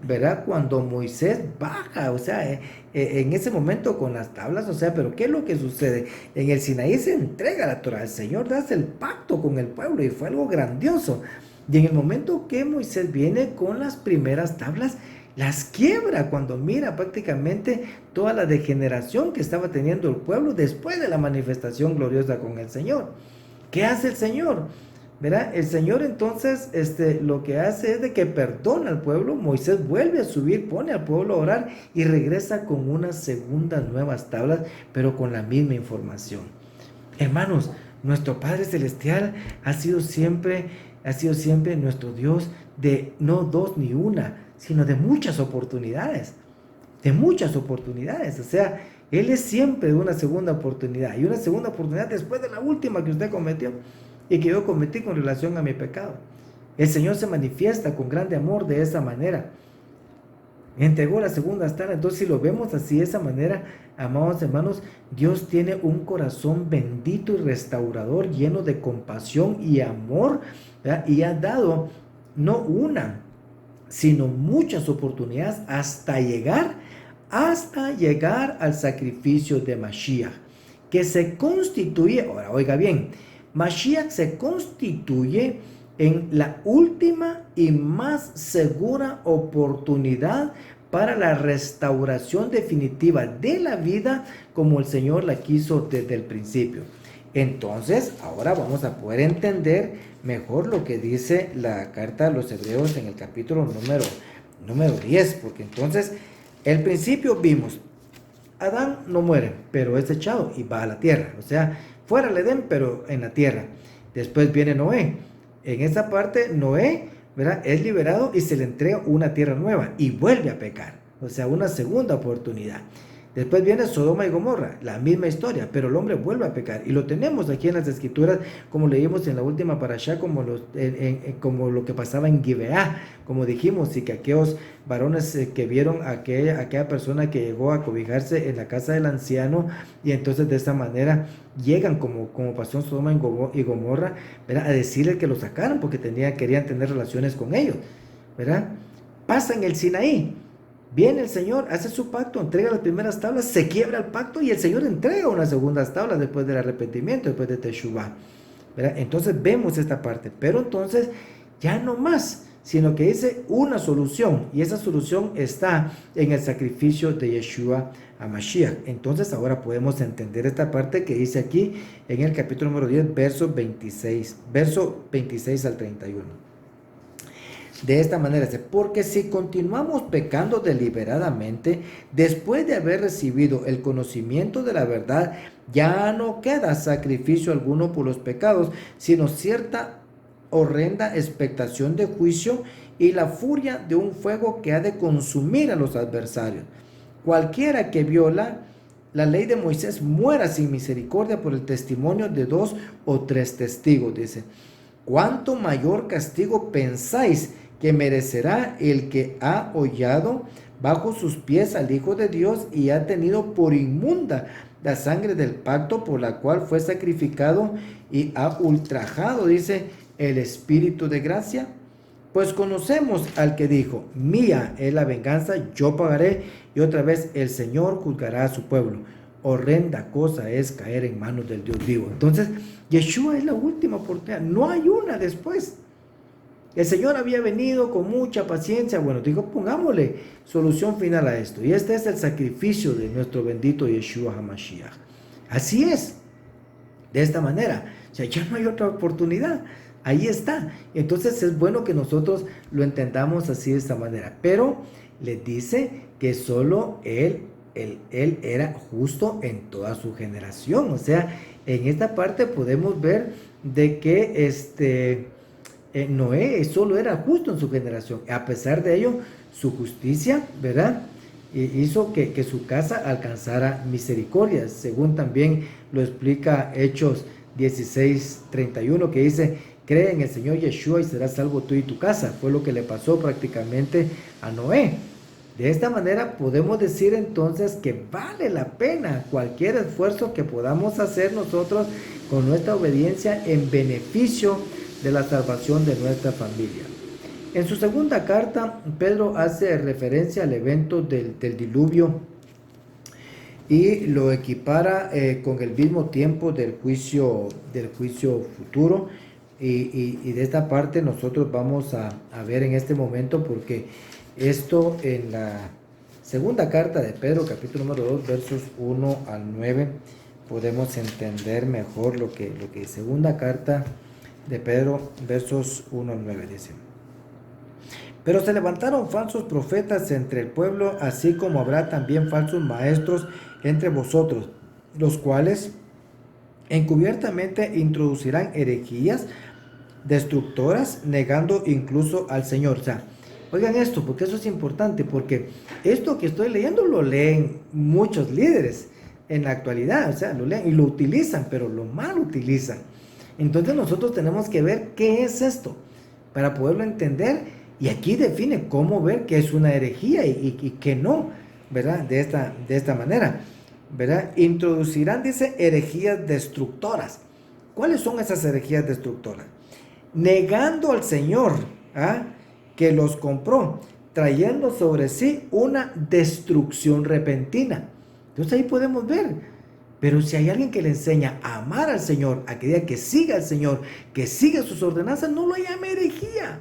¿verdad? Cuando Moisés baja, o sea, en ese momento con las tablas, o sea, pero ¿qué es lo que sucede? En el Sinaí se entrega la Torah, el Señor hace el pacto con el pueblo y fue algo grandioso. Y en el momento que Moisés viene con las primeras tablas, las quiebra cuando mira prácticamente toda la degeneración que estaba teniendo el pueblo después de la manifestación gloriosa con el Señor. ¿Qué hace el Señor? ¿Verdad? El Señor entonces lo que hace es de que perdona al pueblo. Moisés vuelve a subir, pone al pueblo a orar y regresa con unas segundas nuevas tablas, pero con la misma información. Hermanos, nuestro Padre Celestial ha sido siempre nuestro Dios de no dos ni una, sino de muchas oportunidades. De muchas oportunidades. O sea, Él es siempre de una segunda oportunidad. Y una segunda oportunidad después de la última que usted cometió y que yo cometí con relación a mi pecado. El Señor se manifiesta con grande amor de esa manera. Entregó la segunda tabla. Entonces, si lo vemos así, de esa manera, amados hermanos, Dios tiene un corazón bendito y restaurador, lleno de compasión y amor, ¿verdad? Y ha dado no una, sino muchas oportunidades hasta llegar al sacrificio de Mashiach, que se constituye, ahora oiga bien, Mashiach se constituye en la última y más segura oportunidad para la restauración definitiva de la vida como el Señor la quiso desde el principio. Entonces, ahora vamos a poder entender mejor lo que dice la carta a los Hebreos en el capítulo número 10, porque entonces, el principio vimos, Adán no muere, pero es echado y va a la tierra, o sea, fuera del Edén, pero en la tierra. Después viene Noé. En esa parte, Noé, ¿verdad?, es liberado y se le entrega una tierra nueva y vuelve a pecar, o sea, una segunda oportunidad. Después viene Sodoma y Gomorra, la misma historia, pero el hombre vuelve a pecar. Y lo tenemos aquí en las Escrituras, como leímos en la última parashá, como lo que pasaba en Gibeá, como dijimos, y que aquellos varones que vieron a aquella persona que llegó a cobijarse en la casa del anciano, y entonces de esta manera llegan, como pasó en Sodoma y Gomorra, ¿verdad?, a decirle que lo sacaran porque querían tener relaciones con ellos, ¿verdad? Pasa en el Sinaí. Viene el Señor, hace su pacto, entrega las primeras tablas, se quiebra el pacto y el Señor entrega unas segundas tablas después del arrepentimiento, después de Teshuvah, ¿verdad? Entonces vemos esta parte, pero entonces ya no más, sino que dice una solución, y esa solución está en el sacrificio de Yeshua HaMashiach. Entonces ahora podemos entender esta parte que dice aquí en el capítulo número 10, verso 26 al 31. De esta manera, porque si continuamos pecando deliberadamente, después de haber recibido el conocimiento de la verdad, ya no queda sacrificio alguno por los pecados, sino cierta horrenda expectación de juicio y la furia de un fuego que ha de consumir a los adversarios. Cualquiera que viola la ley de Moisés muera sin misericordia por el testimonio de 2 o 3 testigos, dice. ¿Cuánto mayor castigo pensáis que merecerá el que ha hollado bajo sus pies al Hijo de Dios y ha tenido por inmunda la sangre del pacto por la cual fue sacrificado y ha ultrajado, dice, el Espíritu de gracia? Pues conocemos al que dijo, mía es la venganza, yo pagaré, y otra vez el Señor juzgará a su pueblo. Horrenda cosa es caer en manos del Dios vivo. Entonces, Yeshua es la última oportunidad, no hay una después. El Señor había venido con mucha paciencia, bueno, dijo, pongámosle solución final a esto. Y este es el sacrificio de nuestro bendito Yeshua HaMashiach. Así es, de esta manera. O sea, ya no hay otra oportunidad. Ahí está. Entonces es bueno que nosotros lo entendamos así de esta manera. Pero le dice que solo Él era justo en toda su generación. O sea, en esta parte podemos ver de que Noé solo era justo en su generación. A pesar de ello, su justicia, ¿verdad? Hizo que su casa alcanzara misericordia, según también lo explica Hechos 16:31, que dice: cree en el Señor Yeshua y serás salvo tú y tu casa. Fue lo que le pasó prácticamente a Noé. De esta manera podemos decir entonces que vale la pena cualquier esfuerzo que podamos hacer nosotros con nuestra obediencia en beneficio de la salvación de nuestra familia. En su segunda carta, Pedro hace referencia al evento del diluvio y lo equipara con el mismo tiempo del juicio futuro. Y de esta parte nosotros vamos a ver en este momento, porque esto en la segunda carta de Pedro, capítulo número 2, versos 1 al 9, podemos entender mejor lo que segunda carta de Pedro, versos 1 al 9, dice: pero se levantaron falsos profetas entre el pueblo, así como habrá también falsos maestros entre vosotros, los cuales encubiertamente introducirán herejías destructoras, negando incluso al Señor. O sea, oigan esto, porque eso es importante, porque esto que estoy leyendo lo leen muchos líderes en la actualidad, o sea, lo leen y lo utilizan, pero lo mal utilizan. Entonces nosotros tenemos que ver qué es esto para poderlo entender, y aquí define cómo ver qué es una herejía y qué no, ¿verdad? De esta manera, ¿verdad? Introducirán, dice, herejías destructoras. ¿Cuáles son esas herejías destructoras? Negando al Señor, que los compró, trayendo sobre sí una destrucción repentina. Entonces ahí podemos ver. Pero si hay alguien que le enseña a amar al Señor, a que diga que siga al Señor, que siga sus ordenanzas, no lo llame herejía.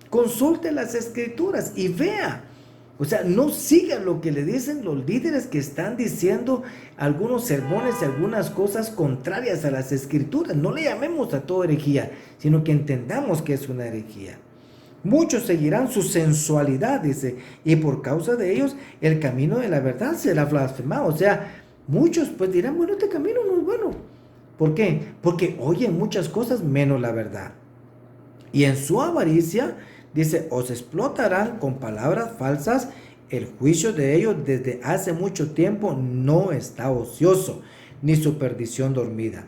Consulte las escrituras y vea. O sea, no siga lo que le dicen los líderes que están diciendo algunos sermones y algunas cosas contrarias a las escrituras. No le llamemos a todo herejía, sino que entendamos que es una herejía. Muchos seguirán su sensualidad, dice, y por causa de ellos el camino de la verdad será blasfemado. O sea, muchos pues dirán: bueno, este camino no es bueno. ¿Por qué? Porque oyen muchas cosas menos la verdad. Y en su avaricia, dice, os explotarán con palabras falsas. El juicio de ellos desde hace mucho tiempo no está ocioso, ni su perdición dormida.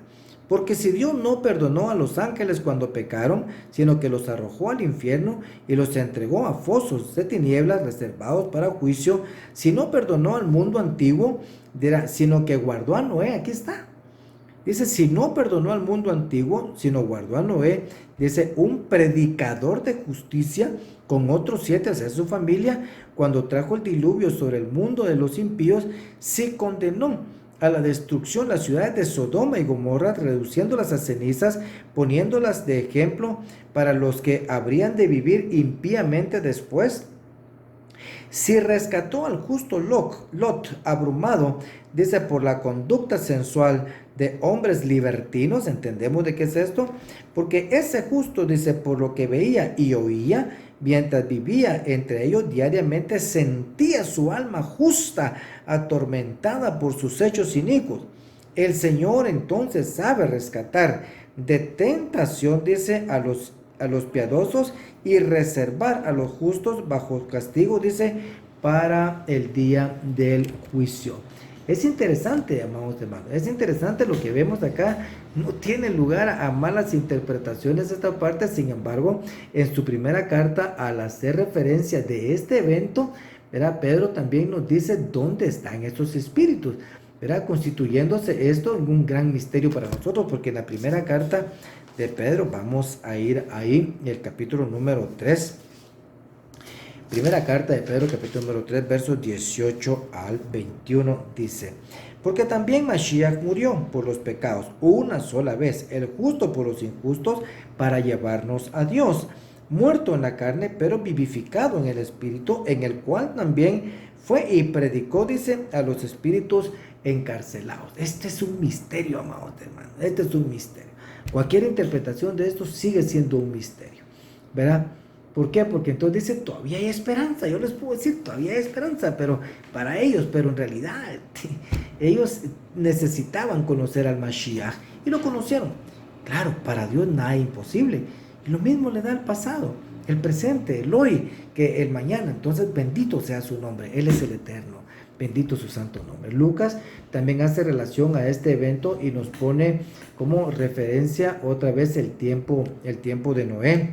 Porque si Dios no perdonó a los ángeles cuando pecaron, sino que los arrojó al infierno y los entregó a fosos de tinieblas reservados para juicio, si no perdonó al mundo antiguo, sino que guardó a Noé, aquí está. Dice, si no perdonó al mundo antiguo, sino guardó a Noé, dice, un predicador de justicia con otros 7 hacia su familia, cuando trajo el diluvio sobre el mundo de los impíos, sí condenó a la destrucción las ciudades de Sodoma y Gomorra, reduciéndolas a cenizas, poniéndolas de ejemplo para los que habrían de vivir impíamente después. Si rescató al justo Lot, abrumado, dice, por la conducta sensual de hombres libertinos, ¿entendemos de qué es esto? Porque ese justo, dice, por lo que veía y oía, mientras vivía entre ellos diariamente, sentía su alma justa, atormentada por sus hechos inicuos. El Señor entonces sabe rescatar de tentación, dice, a los piadosos, y reservar a los justos bajo castigo, dice, para el día del juicio. Es interesante, amados hermanos, es interesante lo que vemos acá. No tiene lugar a malas interpretaciones esta parte. Sin embargo, en su primera carta, al hacer referencia de este evento, ¿verdad?, Pedro también nos dice dónde están estos espíritus, ¿verdad?, constituyéndose esto en un gran misterio para nosotros, porque en la primera carta de Pedro, vamos a ir ahí, el capítulo número 3. Primera carta de Pedro, capítulo número 3, versos 18 al 21, dice: porque también Mashiach murió por los pecados una sola vez, el justo por los injustos, para llevarnos a Dios, muerto en la carne, pero vivificado en el espíritu, en el cual también fue y predicó, dice, a los espíritus encarcelados. Este es un misterio, amados hermanos, este es un misterio. Cualquier interpretación de esto sigue siendo un misterio, ¿verdad? ¿Por qué? Porque entonces dice, todavía hay esperanza. Yo les puedo decir, todavía hay esperanza, pero para ellos, pero en realidad ellos necesitaban conocer al Mashiach y lo conocieron. Claro, para Dios nada es imposible. Y lo mismo le da el pasado, el presente, el hoy, que el mañana. Entonces, bendito sea su nombre. Él es el eterno. Bendito su santo nombre. Lucas también hace relación a este evento y nos pone como referencia otra vez el tiempo de Noé,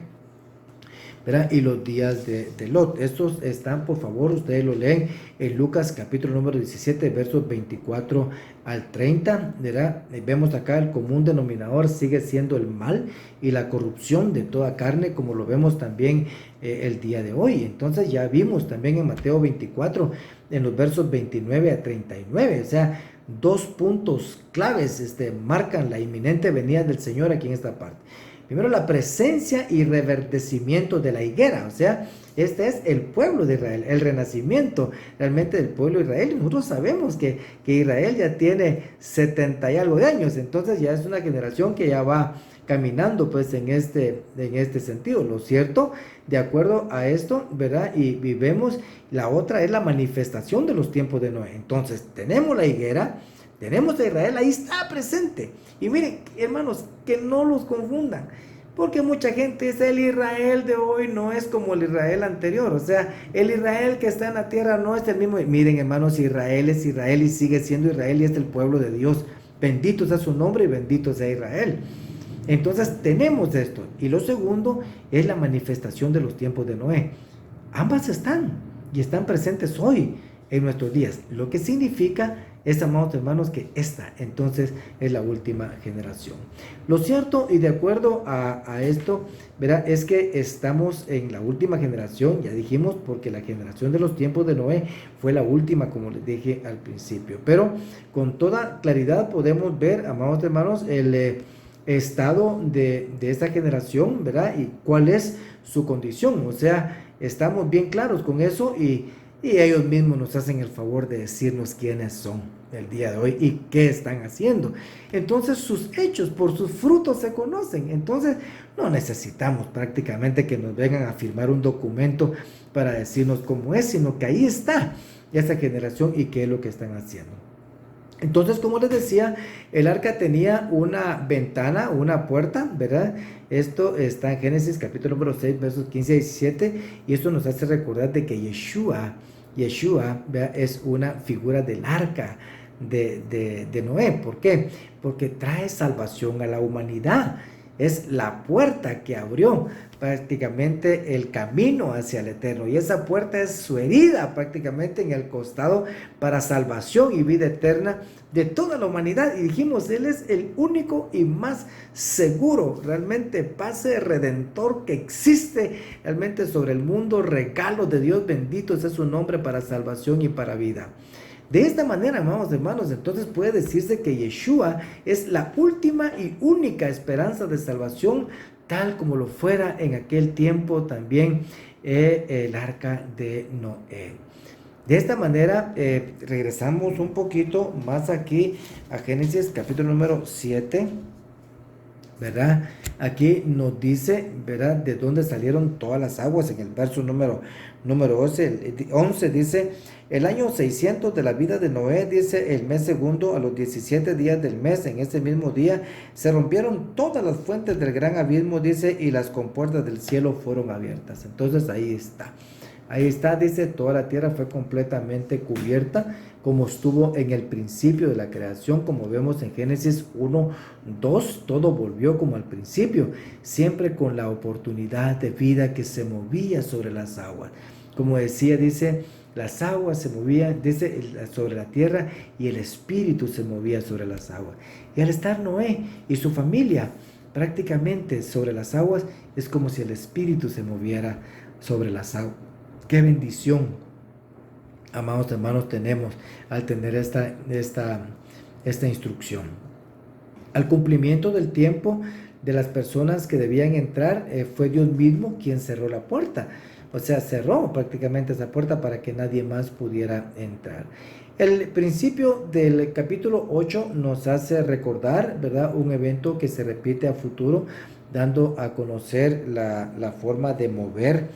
¿verdad? Y los días de Lot. Estos están, por favor, ustedes lo leen en Lucas capítulo número 17, versos 24 al 30, ¿verdad? Vemos acá el común denominador sigue siendo el mal y la corrupción de toda carne, como lo vemos también el día de hoy. Entonces ya vimos también en Mateo 24, en los versos 29 a 39, o sea, dos puntos claves marcan la inminente venida del Señor aquí en esta parte. Primero, la presencia y reverdecimiento de la higuera, o sea, este es el pueblo de Israel, el renacimiento realmente del pueblo de Israel. Y nosotros sabemos que Israel ya tiene 70 y algo de años, entonces ya es una generación que ya va caminando pues en este sentido. Lo cierto, de acuerdo a esto, ¿verdad? Y vemos, la otra es la manifestación de los tiempos de Noé. Entonces, tenemos la higuera, tenemos a Israel, ahí está presente. Y miren, hermanos, que no los confundan, porque mucha gente dice, el Israel de hoy no es como el Israel anterior, o sea, el Israel que está en la tierra no es el mismo. Miren, hermanos, Israel es Israel y sigue siendo Israel y es el pueblo de Dios. Bendito sea su nombre y bendito sea Israel. Entonces tenemos esto. Y lo segundo es la manifestación de los tiempos de Noé. Ambas están y están presentes hoy en nuestros días, lo que significa, amados hermanos, que esta entonces es la última generación. Lo cierto y de acuerdo a esto, ¿verdad? Es que estamos en la última generación, ya dijimos, porque la generación de los tiempos de Noé fue la última, como les dije al principio, pero con toda claridad podemos ver, amados hermanos, el estado de esta generación, ¿verdad? Y cuál es su condición, o sea, estamos bien claros con eso y ellos mismos nos hacen el favor de decirnos quiénes son el día de hoy y qué están haciendo. Entonces sus hechos por sus frutos se conocen. Entonces no necesitamos prácticamente que nos vengan a firmar un documento para decirnos cómo es, sino que ahí está esa generación y qué es lo que están haciendo. Entonces, como les decía, el arca tenía una ventana, una puerta, ¿verdad? Esto está en Génesis capítulo número 6, versos 15 y 17, y esto nos hace recordar de que Yeshua, ¿verdad? Es una figura del arca de Noé. ¿Por qué? Porque trae salvación a la humanidad. Es la puerta que abrió prácticamente el camino hacia el eterno. Y esa puerta es su herida prácticamente en el costado para salvación y vida eterna de toda la humanidad. Y dijimos, Él es el único y más seguro, realmente pase redentor que existe realmente sobre el mundo, regalo de Dios, bendito sea su nombre para salvación y para vida. De esta manera, amados hermanos, entonces puede decirse que Yeshua es la última y única esperanza de salvación, tal como lo fuera en aquel tiempo también el arca de Noé. De esta manera, regresamos un poquito más aquí a Génesis capítulo número 7, ¿verdad? Aquí nos dice, ¿verdad?, de dónde salieron todas las aguas. En el verso número 11 dice, el año 600 de la vida de Noé, dice, el mes segundo, a los 17 días del mes, en ese mismo día, se rompieron todas las fuentes del gran abismo, dice, y las compuertas del cielo fueron abiertas. Entonces ahí está, dice, toda la tierra fue completamente cubierta, como estuvo en el principio de la creación, como vemos en Génesis 1, 2, todo volvió como al principio, siempre con la oportunidad de vida que se movía sobre las aguas. Como decía, dice, las aguas se movían, dice, sobre la tierra y el espíritu se movía sobre las aguas. Y al estar Noé y su familia prácticamente sobre las aguas, es como si el espíritu se moviera sobre las aguas. ¡Qué bendición, amados hermanos, tenemos al tener esta instrucción! Al cumplimiento del tiempo de las personas que debían entrar, fue Dios mismo quien cerró la puerta. O sea, cerró prácticamente esa puerta para que nadie más pudiera entrar. El principio del capítulo 8 nos hace recordar, ¿verdad?, un evento que se repite a futuro dando a conocer la forma de mover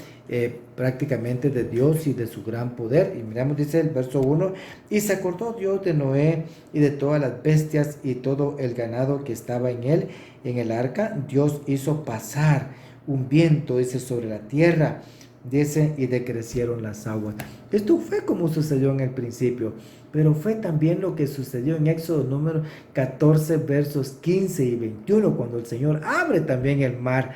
prácticamente de Dios y de su gran poder. Y miramos, dice el verso 1, y se acordó Dios de Noé y de todas las bestias y todo el ganado que estaba en él, en el arca. Dios hizo pasar un viento, dice, sobre la tierra, dice, y decrecieron las aguas. Esto fue como sucedió en el principio, pero fue también lo que sucedió en Éxodo número 14, versos 15 y 21, cuando el Señor abre también el mar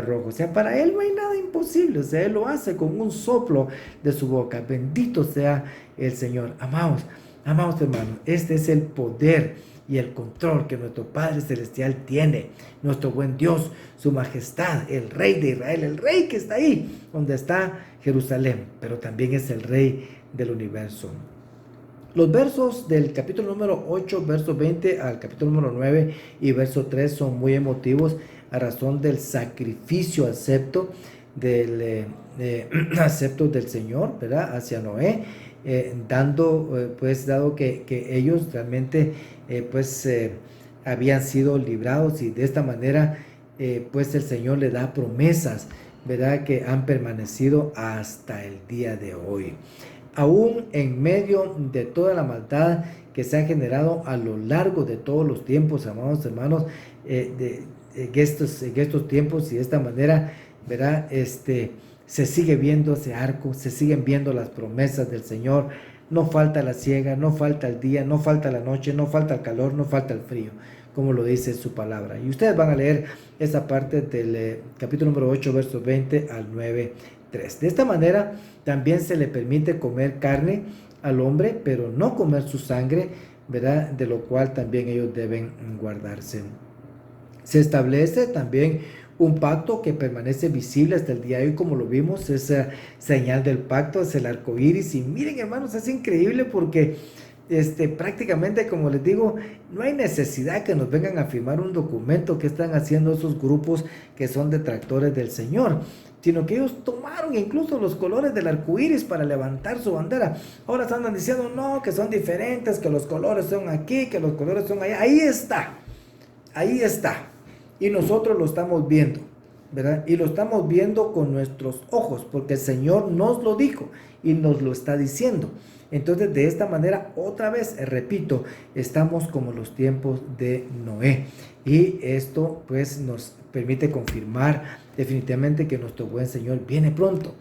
rojo. O sea, para Él no hay nada imposible. O sea, Él lo hace con un soplo de su boca. Bendito sea el Señor. Amados, amados hermanos, este es el poder y el control que nuestro Padre Celestial tiene. Nuestro buen Dios, su majestad, el Rey de Israel, el Rey que está ahí, donde está Jerusalén, pero también es el Rey del universo. Los versos del capítulo número 8, verso 20 al capítulo número 9 y verso 3 son muy emotivos a razón del sacrificio acepto del Señor, ¿verdad? Hacia Noé, dado que ellos realmente habían sido librados, y de esta manera pues el Señor le da promesas, ¿verdad? Que han permanecido hasta el día de hoy. Aún en medio de toda la maldad que se ha generado a lo largo de todos los tiempos, amados hermanos, en estos tiempos y de esta manera, ¿verdad? Se sigue viendo ese arco, se siguen viendo las promesas del Señor. No falta la siega, no falta el día, no falta la noche, no falta el calor, no falta el frío, como lo dice su palabra. Y ustedes van a leer esa parte del capítulo número 8, versos 20 al 9, 3. De esta manera también se le permite comer carne al hombre, pero no comer su sangre, ¿verdad? De lo cual también ellos deben guardarse. Se establece también un pacto que permanece visible hasta el día de hoy, como lo vimos. Esa señal del pacto es el arco iris. Y miren, hermanos, es increíble porque prácticamente, como les digo, no hay necesidad que nos vengan a firmar un documento que están haciendo esos grupos que son detractores del Señor, sino que ellos tomaron incluso los colores del arco iris para levantar su bandera. Ahora andan diciendo no, que son diferentes, que los colores son aquí, que los colores son allá. Ahí está. Y nosotros lo estamos viendo, ¿verdad? Y lo estamos viendo con nuestros ojos, porque el Señor nos lo dijo y nos lo está diciendo. Entonces, de esta manera, otra vez, repito, estamos como los tiempos de Noé. Y esto, pues, nos permite confirmar definitivamente que nuestro buen Señor viene pronto.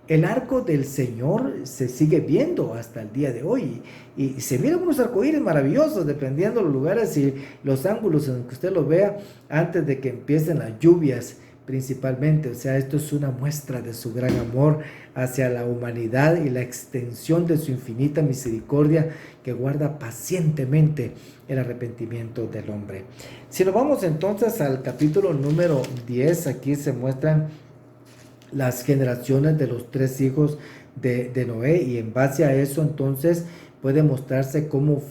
El arco del Señor se sigue viendo hasta el día de hoy. Y se miran unos arcoíris maravillosos, dependiendo de los lugares y los ángulos en los que usted lo vea, antes de que empiecen las lluvias, principalmente. O sea, esto es una muestra de su gran amor hacia la humanidad y la extensión de su infinita misericordia que guarda pacientemente el arrepentimiento del hombre. Si nos vamos entonces al capítulo número 10, aquí se muestran las generaciones de los 3 hijos de Noé, y en base a eso entonces puede mostrarse cómo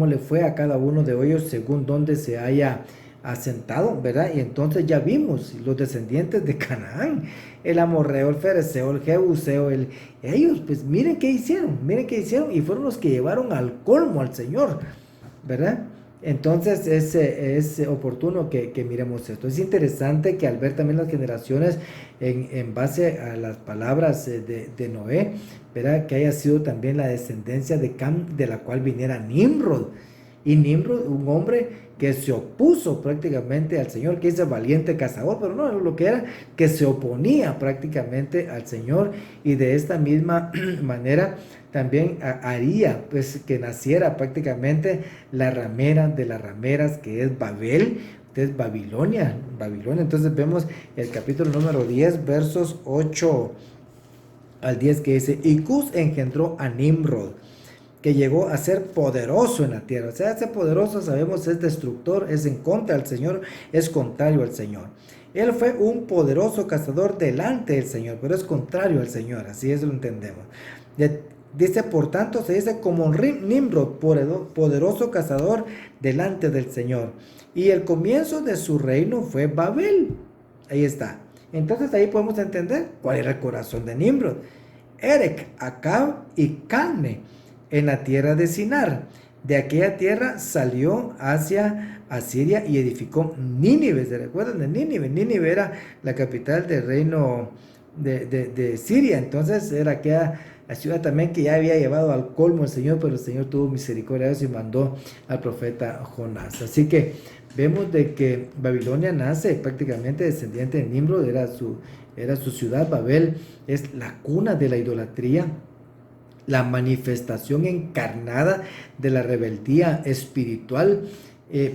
le fue a cada uno de ellos según donde se haya asentado, ¿verdad? Y entonces ya vimos los descendientes de Canaán, el amorreo, el fereceo, el jebuseo, ellos, pues miren qué hicieron, y fueron los que llevaron al colmo al Señor, ¿verdad? Entonces es oportuno que miremos esto. Es interesante que al ver también las generaciones en base a las palabras de Noé, ¿verdad? Que haya sido también la descendencia de Cam, de la cual viniera Nimrod. Y Nimrod, un hombre que se opuso prácticamente al Señor, que dice valiente cazador, pero no, lo que era que se oponía prácticamente al Señor, y de esta misma manera también haría pues que naciera prácticamente la ramera de las rameras, que es Babel, es Babilonia. Entonces vemos el capítulo número 10, versos 8 al 10, que dice: y Cus engendró a Nimrod, que llegó a ser poderoso en la tierra. O sea, ese poderoso, sabemos, es destructor, es en contra del Señor, es contrario al Señor. Él fue un poderoso cazador delante del Señor, pero es contrario al Señor, así es, lo entendemos. Dice, por tanto, se dice como Nimrod, poderoso cazador delante del Señor. Y el comienzo de su reino fue Babel. Ahí está. Entonces ahí podemos entender cuál era el corazón de Nimrod. Erec, Acab y Calne, en la tierra de Sinar, de aquella tierra salió hacia Asiria y edificó Nínive. ¿Se recuerdan de Nínive? Nínive era la capital del reino de Siria. Entonces era aquella la ciudad también que ya había llevado al colmo el Señor, pero el Señor tuvo misericordia de eso y mandó al profeta Jonás. Así que vemos de que Babilonia nace prácticamente descendiente de Nimrod, era su ciudad. Babel es la cuna de la idolatría, la manifestación encarnada de la rebeldía espiritual,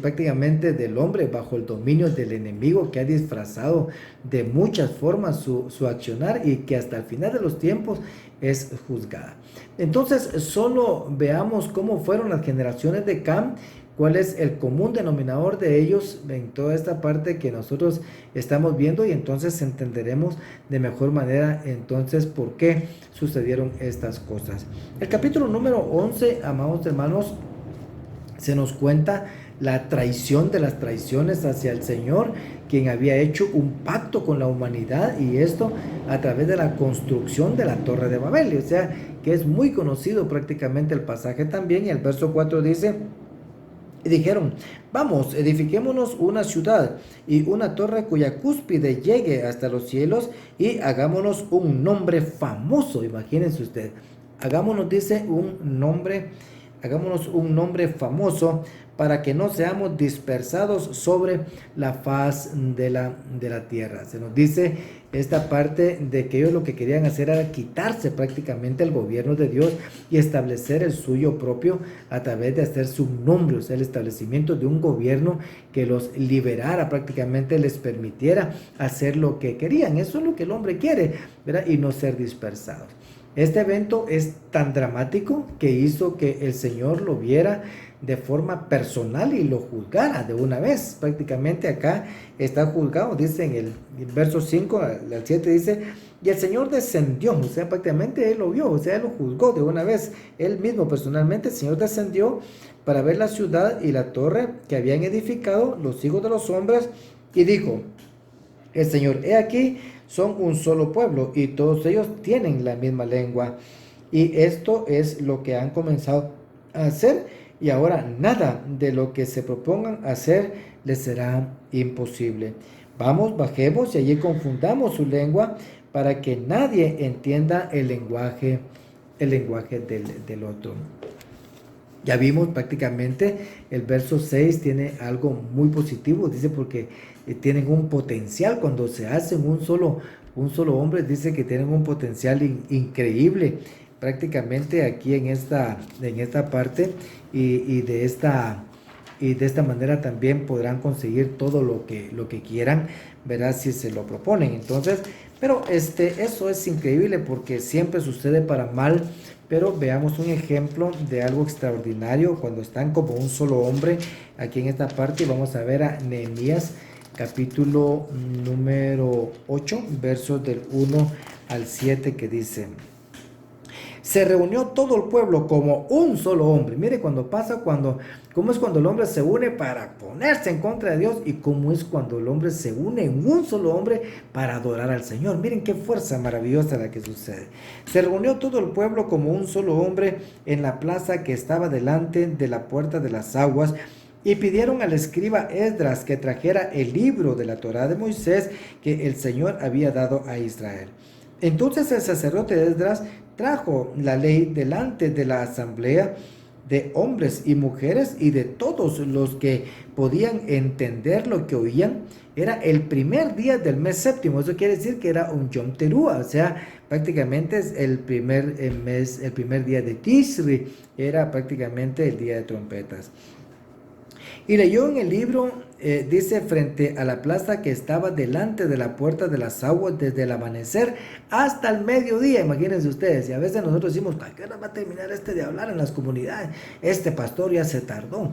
prácticamente del hombre bajo el dominio del enemigo, que ha disfrazado de muchas formas su accionar y que hasta el final de los tiempos es juzgada. Entonces, solo veamos cómo fueron las generaciones de Cam, cuál es el común denominador de ellos en toda esta parte que nosotros estamos viendo, y entonces entenderemos de mejor manera entonces por qué sucedieron estas cosas. El capítulo número 11, amados hermanos, se nos cuenta la traición de las traiciones hacia el Señor, quien había hecho un pacto con la humanidad, y esto a través de la construcción de la Torre de Babel. O sea, que es muy conocido prácticamente el pasaje también. Y el verso 4 dice: y dijeron, vamos, edifiquémonos una ciudad y una torre cuya cúspide llegue hasta los cielos, y hagámonos un nombre famoso. Imagínense usted, hagámonos un nombre famoso, para que no seamos dispersados sobre la faz de la tierra. Se nos dice esta parte de que ellos lo que querían hacer era quitarse prácticamente el gobierno de Dios y establecer el suyo propio a través de hacerse un nombre, o sea, el establecimiento de un gobierno que los liberara, prácticamente les permitiera hacer lo que querían. Eso es lo que el hombre quiere, ¿verdad? Y no ser dispersados. Este evento es tan dramático que hizo que el Señor lo viera de forma personal y lo juzgara de una vez. Prácticamente acá está juzgado, dice en el verso 5 al 7, dice: y el Señor descendió. O sea, prácticamente Él lo vio, o sea, Él lo juzgó de una vez. Él mismo personalmente, el Señor descendió para ver la ciudad y la torre que habían edificado los hijos de los hombres, y dijo el Señor: he aquí, son un solo pueblo, y todos ellos tienen la misma lengua. Y esto es lo que han comenzado a hacer, y ahora nada de lo que se propongan hacer les será imposible. Vamos, bajemos y allí confundamos su lengua, para que nadie entienda el lenguaje del otro. Ya vimos prácticamente el verso 6 tiene algo muy positivo, dice, porque tienen un potencial. Cuando se hacen un solo hombre, dice que tienen un potencial increíble prácticamente aquí en esta parte, y de esta manera también podrán conseguir todo lo que quieran, verá, si se lo proponen. Entonces, pero eso es increíble, porque siempre sucede para mal. Pero veamos un ejemplo de algo extraordinario cuando están como un solo hombre aquí en esta parte. Vamos a ver a Nehemías capítulo número 8, versos del 1 al 7, que dice: se reunió todo el pueblo como un solo hombre. Mire, cómo es cuando el hombre se une para ponerse en contra de Dios, y cómo es cuando el hombre se une en un solo hombre para adorar al Señor. Miren qué fuerza maravillosa la que sucede. Se reunió todo el pueblo como un solo hombre en la plaza que estaba delante de la puerta de las aguas, y pidieron al escriba Esdras que trajera el libro de la Torá de Moisés que el Señor había dado a Israel. Entonces el sacerdote Esdras trajo la ley delante de la asamblea de hombres y mujeres y de todos los que podían entender lo que oían. Era el primer día del mes séptimo. Eso quiere decir que era un Yom Teruah, o sea, prácticamente es el primer día de Tisri, era prácticamente el día de trompetas. Y leyó en el libro, dice, frente a la plaza que estaba delante de la puerta de las aguas, desde el amanecer hasta el mediodía. Imagínense ustedes, y a veces nosotros decimos: ¿para qué hora va a terminar de hablar en las comunidades? Este pastor ya se tardó,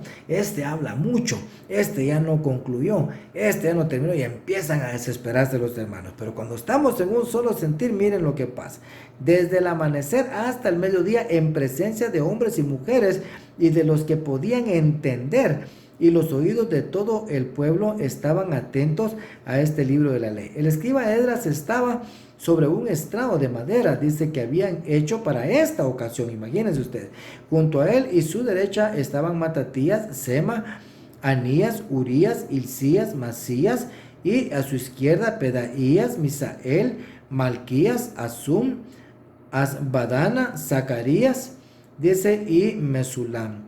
habla mucho, ya no concluyó, ya no terminó, y empiezan a desesperarse los hermanos. Pero cuando estamos en un solo sentir, miren lo que pasa. Desde el amanecer hasta el mediodía, en presencia de hombres y mujeres y de los que podían entender, y los oídos de todo el pueblo estaban atentos a este libro de la ley. El escriba Esdras estaba sobre un estrado de madera, dice que habían hecho para esta ocasión, imagínense ustedes. Junto a él y su derecha estaban Matatías, Sema, Anías, Urías, Hilcías, Masías, y a su izquierda Pedaías, Misael, Malquías, Asum, Asbadana, Zacarías, dice, y Mesulam.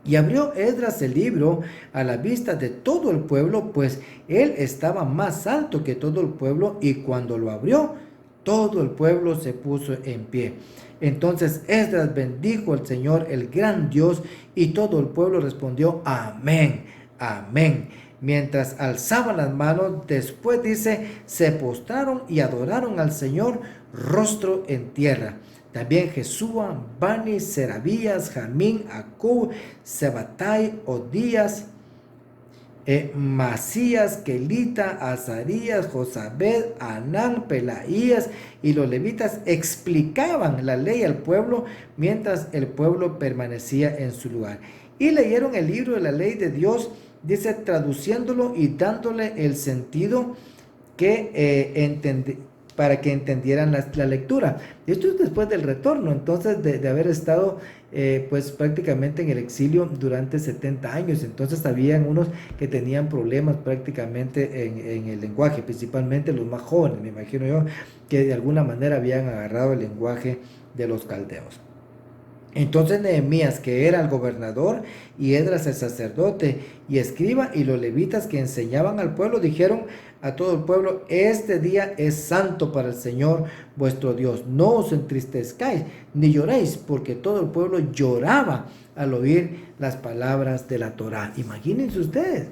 Y abrió Esdras el libro a la vista de todo el pueblo, pues él estaba más alto que todo el pueblo, y cuando lo abrió, todo el pueblo se puso en pie. Entonces Esdras bendijo al Señor, el gran Dios, y todo el pueblo respondió: amén, amén. Mientras alzaban las manos, después dice, se postraron y adoraron al Señor, rostro en tierra. También Jesúa, Bani, Serabías, Jamín, Acub, Sebatai, Odías, Masías, Kelita, Azarías, Josabed, Anán, Pelaías y los levitas explicaban la ley al pueblo mientras el pueblo permanecía en su lugar. Y leyeron el libro de la ley de Dios, dice, traduciéndolo y dándole el sentido que para que entendieran la lectura. Esto es después del retorno, entonces de haber estado pues prácticamente en el exilio durante 70 años. Entonces habían unos que tenían problemas prácticamente en el lenguaje, principalmente los más jóvenes, me imagino yo, que de alguna manera habían agarrado el lenguaje de los caldeos. Entonces Nehemías, que era el gobernador, y Esdras el sacerdote y escriba, y los levitas que enseñaban al pueblo, dijeron a todo el pueblo: este día es santo para el Señor vuestro Dios. No os entristezcáis ni lloréis, porque todo el pueblo lloraba al oír las palabras de la Torá. Imagínense ustedes,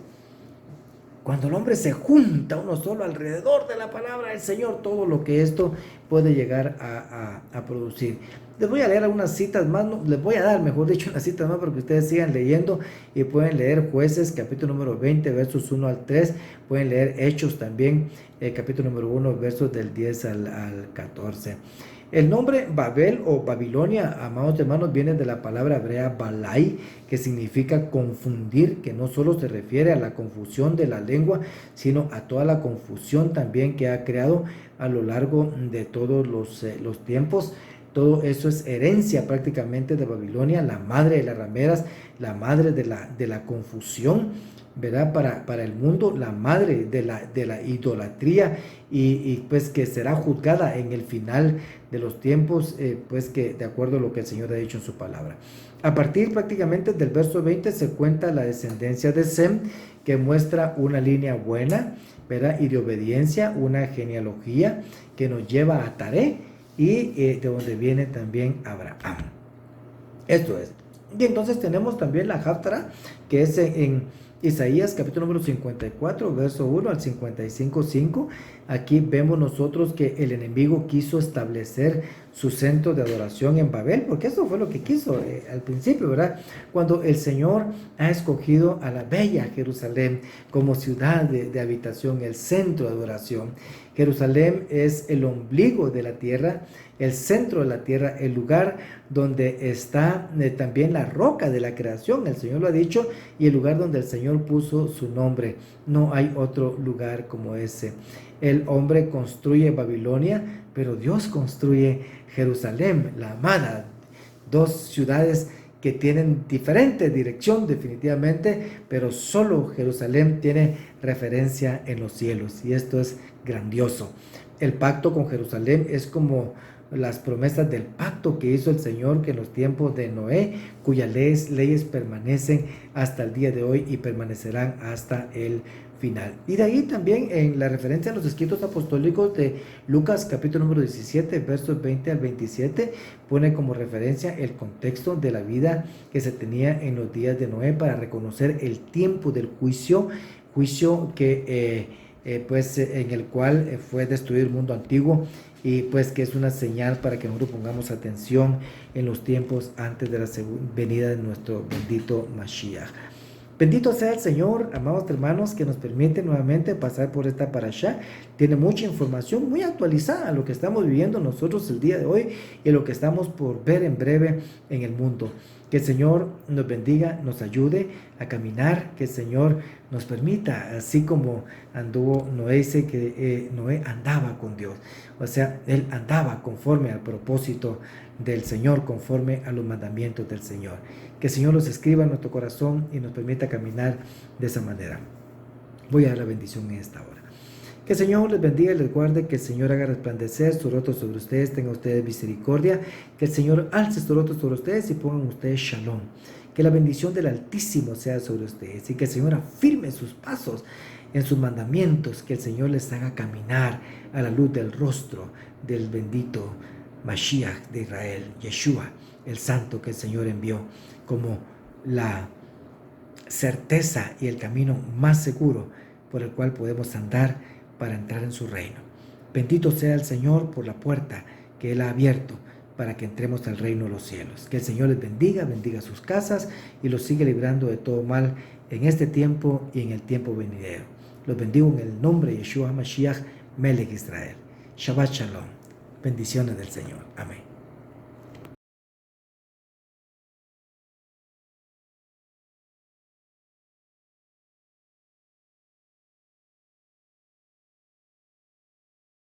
cuando el hombre se junta uno solo alrededor de la palabra del Señor, todo lo que esto puede llegar a producir. Les voy a leer algunas citas más, les voy a dar, mejor dicho, unas citas más para que ustedes sigan leyendo, y pueden leer Jueces, capítulo número 20, versos 1 al 3, pueden leer Hechos también, capítulo número 1, versos del 10 al 14. El nombre Babel o Babilonia, amados hermanos, viene de la palabra hebrea balai, que significa confundir, que no solo se refiere a la confusión de la lengua, sino a toda la confusión también que ha creado a lo largo de todos los tiempos. Todo eso es herencia prácticamente de Babilonia, la madre de las rameras, la madre de la confusión, ¿verdad? Para el mundo, la madre de la idolatría, y pues que será juzgada en el final de los tiempos, pues que de acuerdo a lo que el Señor ha dicho en su palabra. A partir prácticamente del verso 20 se cuenta la descendencia de Sem, que muestra una línea buena, ¿verdad? Y de obediencia, una genealogía que nos lleva a Taré, y de donde viene también Abraham. Esto es. Y entonces tenemos también la Haftarah, que es en Isaías capítulo número 54, verso 1 al 55, 5. Aquí vemos nosotros que el enemigo quiso establecer su centro de adoración en Babel, porque eso fue lo que quiso al principio, ¿verdad? Cuando el Señor ha escogido a la bella Jerusalén como ciudad de habitación, el centro de adoración. Jerusalén es el ombligo de la tierra, el centro de la tierra, el lugar donde está también la roca de la creación, el Señor lo ha dicho, y el lugar donde el Señor puso su nombre. No hay otro lugar como ese. El hombre construye Babilonia, pero Dios construye Jerusalén, la amada. Dos ciudades que tienen diferente dirección definitivamente, pero solo Jerusalén tiene referencia en los cielos, y esto es grandioso. El pacto con Jerusalén es como las promesas del pacto que hizo el Señor, que en los tiempos de Noé, cuyas leyes permanecen hasta el día de hoy y permanecerán hasta el final. Y de ahí también en la referencia a los escritos apostólicos de Lucas capítulo número 17, versos 20 al 27, pone como referencia el contexto de la vida que se tenía en los días de Noé para reconocer el tiempo del juicio que pues en el cual fue destruido el mundo antiguo, y pues que es una señal para que nosotros pongamos atención en los tiempos antes de la venida de nuestro bendito Mashiach. Bendito sea el Señor, amados hermanos, que nos permite nuevamente pasar por esta parashá. Tiene mucha información muy actualizada a lo que estamos viviendo nosotros el día de hoy y lo que estamos por ver en breve en el mundo. Que el Señor nos bendiga, nos ayude a caminar, que el Señor nos permita, así como anduvo Noé, dice que Noé andaba con Dios. O sea, él andaba conforme al propósito del Señor, conforme a los mandamientos del Señor. Que el Señor los escriba en nuestro corazón y nos permita caminar de esa manera. Voy a dar la bendición en esta hora. Que el Señor les bendiga y les guarde, que el Señor haga resplandecer su rostro sobre ustedes, tenga ustedes misericordia, que el Señor alce su rostro sobre ustedes y pongan ustedes shalom. Que la bendición del Altísimo sea sobre ustedes y que el Señor afirme sus pasos en sus mandamientos, que el Señor les haga caminar a la luz del rostro del bendito Mashiach de Israel, Yeshua, el Santo que el Señor envió como la certeza y el camino más seguro por el cual podemos andar para entrar en su reino. Bendito sea el Señor por la puerta que Él ha abierto para que entremos al reino de los cielos. Que el Señor les bendiga, bendiga sus casas y los siga librando de todo mal en este tiempo y en el tiempo venidero. Los bendigo en el nombre de Yeshua Mashiach, Melech Israel. Shabbat Shalom. Bendiciones del Señor. Amén.